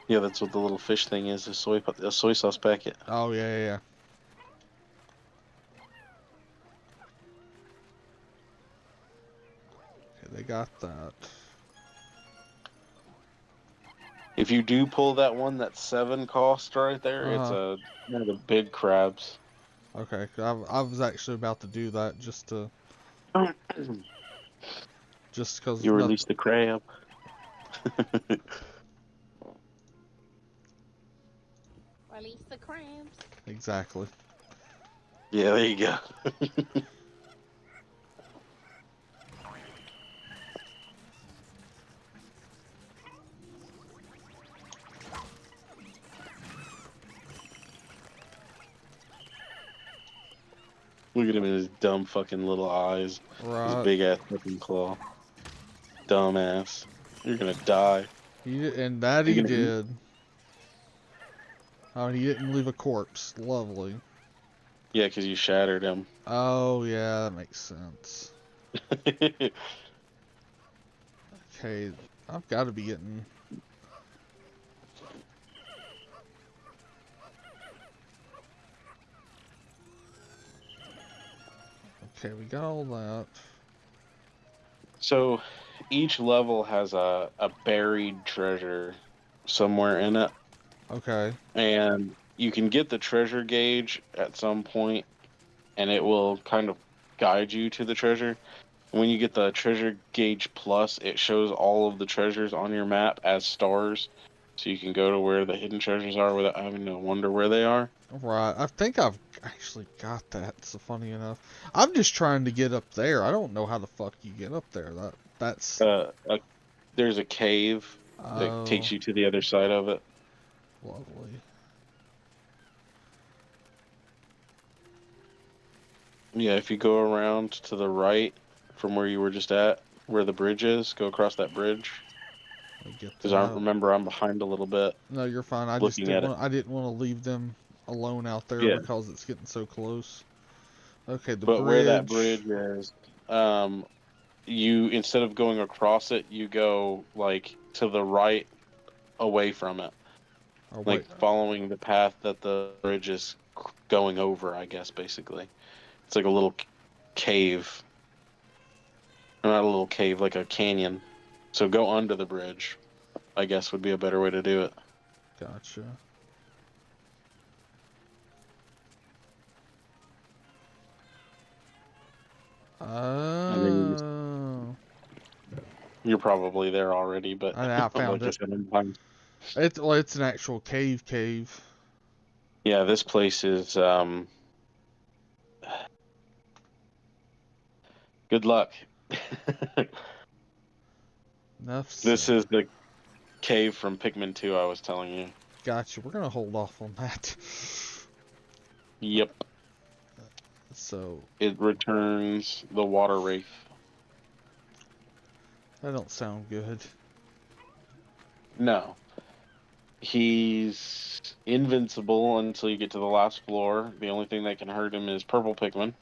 Yeah, that's what the little fish thing is, a soy sauce packet.
Oh, yeah, yeah, yeah. Okay, they got that.
If you do pull that one, that's 7 cost right there. It's one of the big crabs.
Okay, I was actually about to do that just because
You
nothing.
release the crab.
Release the crabs.
Exactly.
Yeah, there you go. Look at him in his dumb fucking little eyes. His
Right.
big ass fucking claw. Dumbass. You're gonna die.
And that
You're
he
gonna eat.
did. Oh, he didn't leave a corpse. Lovely.
Yeah, because you shattered him.
Oh, yeah, that makes sense. Okay, I've got to be getting. Okay, we got all that.
So, each level has a buried treasure somewhere in it.
Okay.
And you can get the treasure gauge at some point, and it will kind of guide you to the treasure. When you get the treasure gauge plus, it shows all of the treasures on your map as stars, so you can go to where the hidden treasures are without having to wonder where they are.
Right. I think I've actually got that. So funny enough, I'm just trying to get up there. I don't know how the fuck you get up there. That's.
There's a cave that
Oh,
takes you to the other side of it.
lovely.
Yeah, if you go around to the right from where you were just at, where the bridge is, go across that bridge. Because I remember I'm behind a little bit.
No, you're fine. I just
Looking at
didn't
it.
want. I didn't want to leave them alone out there
Yeah.
because it's getting so close. Okay, the
But
bridge.
where that bridge is, you instead of going across it, you go like to the right, away from it,
Oh, wait.
like following the path that the bridge is going over. I guess basically, it's like a little cave. Not a little cave, like a canyon. So go under the bridge, I guess would be a better way to do it.
Gotcha.
And then
Oh.
you're probably there already, but
I found
like I
it.
said, I'm behind.
It's an actual cave.
Yeah, this place is good luck.
Enough
This
said.
is the cave from Pikmin 2 I was telling you.
Gotcha. We're gonna hold off on that.
Yep.
So
It returns the water wraith.
that don't sound good.
No. He's invincible until you get to the last floor. The only thing that can hurt him is purple Pikmin.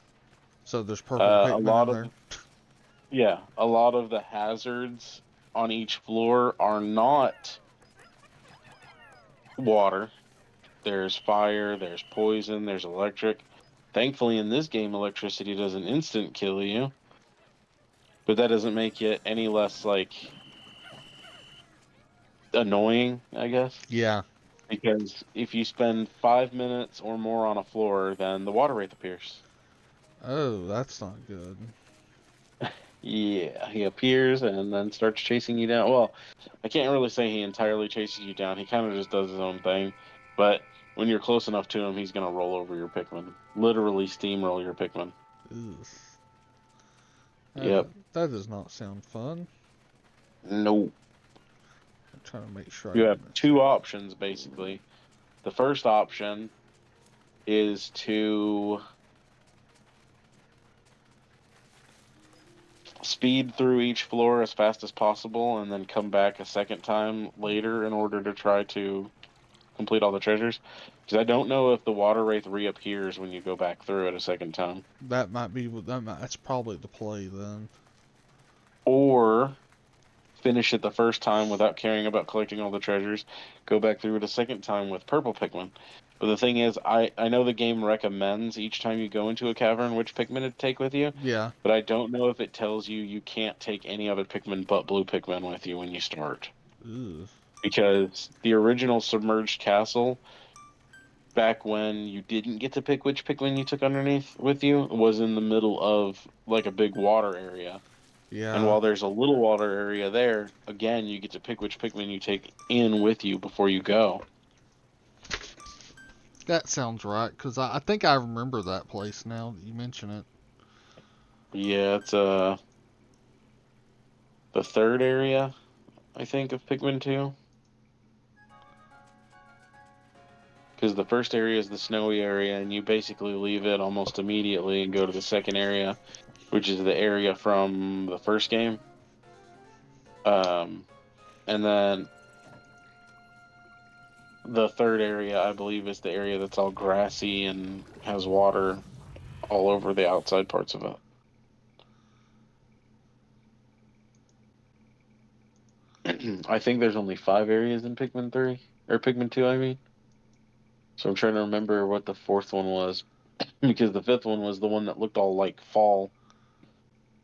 So there's purple
A
Pikmin
lot
in
of
there.
a lot of the hazards on each floor are not water. There's fire, there's poison, there's electric. Thankfully, in this game, electricity doesn't instant kill you, but that doesn't make it any less like annoying, I guess.
Yeah.
Because if you spend 5 minutes or more on a floor, then the water wraith appears.
Oh, that's not good.
Yeah, he appears and then starts chasing you down. Well, I can't really say he entirely chases you down. He kind of just does his own thing. But when you're close enough to him, he's going to roll over your Pikmin. Literally steamroll your Pikmin.
Ugh.
Yep.
That does not sound fun.
No.
I'm trying to make sure I
You
don't
have
miss.
two options, basically. The first option is to speed through each floor as fast as possible and then come back a second time later in order to try to complete all the treasures. Because I don't know if the water wraith reappears when you go back through it a second time.
That might be that's probably the play then.
Or finish it the first time without caring about collecting all the treasures, go back through it a second time with purple Pikmin. But the thing is, I know the game recommends each time you go into a cavern which Pikmin to take with you,
Yeah.
but I don't know if it tells you you can't take any other Pikmin but blue Pikmin with you when you start.
Ugh.
Because the original submerged castle, back when you didn't get to pick which Pikmin you took underneath with you, was in the middle of like a big water area. And
Yeah.
while there's a little water area there, again, you get to pick which Pikmin you take in with you before you go.
That sounds right, because I think I remember that place now that you mention it.
Yeah, it's the third area, I think, of Pikmin 2. Because the first area is the snowy area, and you basically leave it almost immediately and go to the second area, which is the area from the first game. And then the third area, I believe, is the area that's all grassy and has water all over the outside parts of it. I think there's only 5 areas in Pikmin 3, or Pikmin 2, I mean. So I'm trying to remember what the fourth one was, because the fifth one was the one that looked all like fall,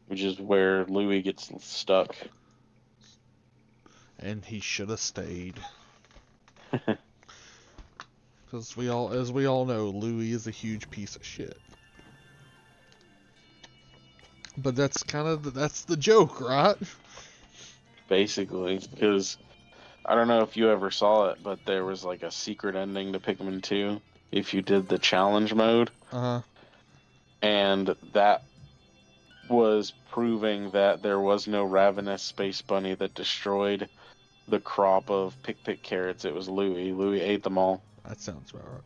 which is where Louie gets stuck.
And he should have stayed. Because as we all know, Louis is a huge piece of shit. But that's that's the joke, right?
Basically, because I don't know if you ever saw it, but there was like a secret ending to Pikmin 2 if you did the challenge mode,
Uh-huh.
and that was proving that there was no ravenous space bunny that destroyed the crop of pick carrots. It was Louie. Louie ate them all.
That sounds about right.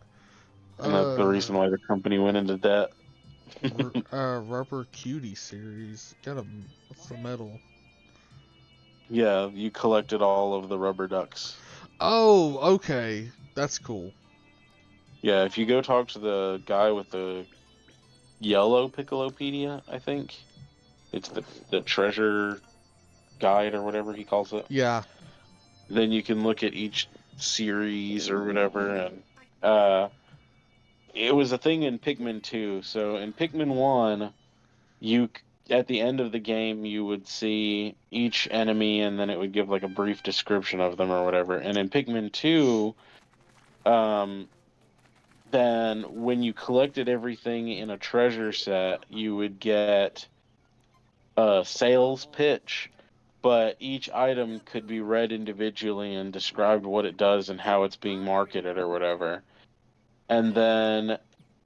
And that's the reason why the company went into debt.
Rubber Cutie series. What's the medal?
Yeah, you collected all of the rubber ducks.
Oh, okay. That's cool.
Yeah, if you go talk to the guy with the yellow Piccolopedia, I think. It's the treasure guide or whatever he calls it.
Yeah.
Then you can look at each series or whatever, and it was a thing in Pikmin 2. So in Pikmin 1, at the end of the game you would see each enemy and then it would give like a brief description of them or whatever. And in Pikmin 2, then when you collected everything in a treasure set, you would get a sales pitch, but each item could be read individually and described what it does and how it's being marketed or whatever. And then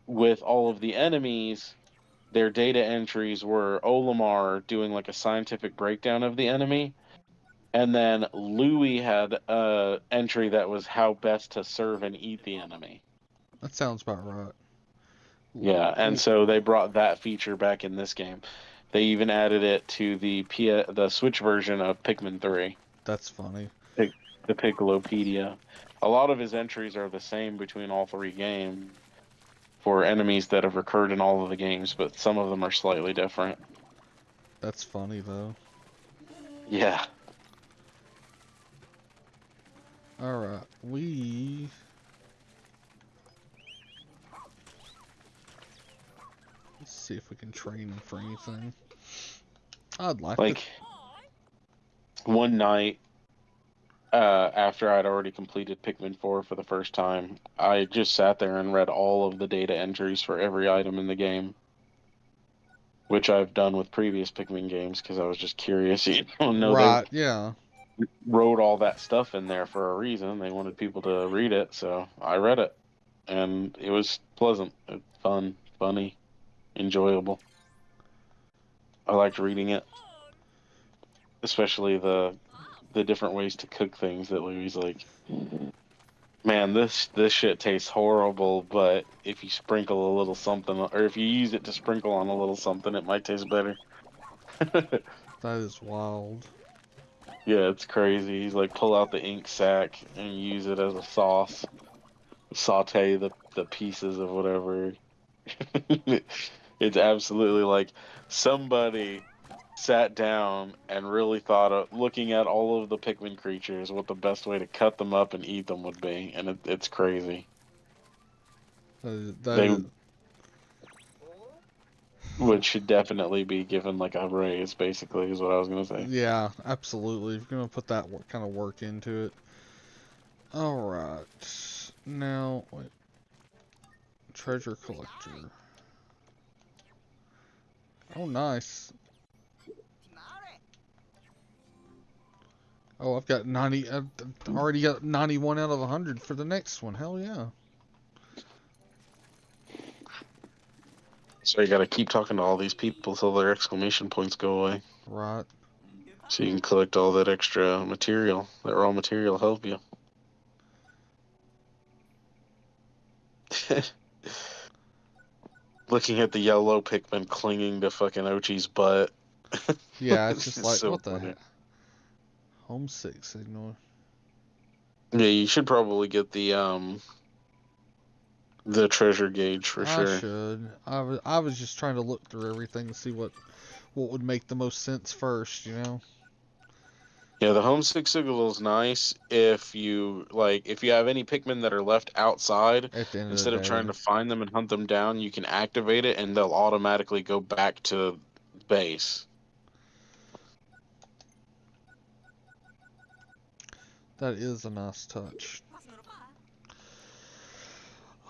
with all of the enemies, their data entries were Olimar doing like a scientific breakdown of the enemy, and then Louis had a entry that was how best to serve and eat the enemy.
That sounds about right.
Yeah, and so they brought that feature back in this game. They even added it to the Switch version of Pikmin 3,
That's funny.
the Piccolopedia. A lot of his entries are the same between all three games for enemies that have recurred in all of the games, but some of them are slightly different.
That's funny though.
Yeah.
Alright, let's see if we can train him for anything. I'd like to.
Like, one night, after I'd already completed Pikmin 4 for the first time, I just sat there and read all of the data entries for every item in the game, which I've done with previous Pikmin games because I was just curious. You know,
Right,
they
yeah.
wrote all that stuff in there for a reason. They wanted people to read it, so I read it, and it was pleasant, fun, funny, enjoyable. I liked reading it, especially the different ways to cook things that Louis like. Man, this shit tastes horrible, but if you sprinkle a little something, or if you use it to sprinkle on a little something, it might taste better.
That is wild.
Yeah, it's crazy. He's like, pull out the ink sac and use it as a sauce. Saute the pieces of whatever. It's absolutely like somebody sat down and really thought of looking at all of the Pikmin creatures, what the best way to cut them up and eat them would be, and it's crazy. They should definitely be given like a raise, basically, is what I was gonna say.
Yeah, absolutely. If you're gonna put that kind of work into it. Alright. Now, wait. Treasure collector. Oh, nice. Oh, I've got 90. I've already got 91 out of 100 for the next one. Hell yeah.
So you gotta keep talking to all these people till their exclamation points go away.
Right.
So you can collect all that extra material, that raw material help you. Looking at the yellow Pikmin clinging to fucking Ochi's butt.
Yeah, it's just
It's
like,
so
what the
funny.
heck? Homesick signal.
Yeah, you should probably get the treasure gauge for
I
sure.
should. I was just trying to look through everything to see what would make the most sense first, you know?
Yeah, the homesick signal is nice if you have any Pikmin that are left outside,
At the end of
instead
the
of trying
day.
to find them and hunt them down, you can activate it and they'll automatically go back to base.
That is a nice touch.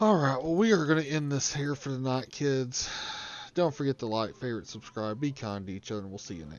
Alright, well, we are going to end this here for the night, kids. Don't forget to like, favorite, subscribe, be kind to each other, and we'll see you next time.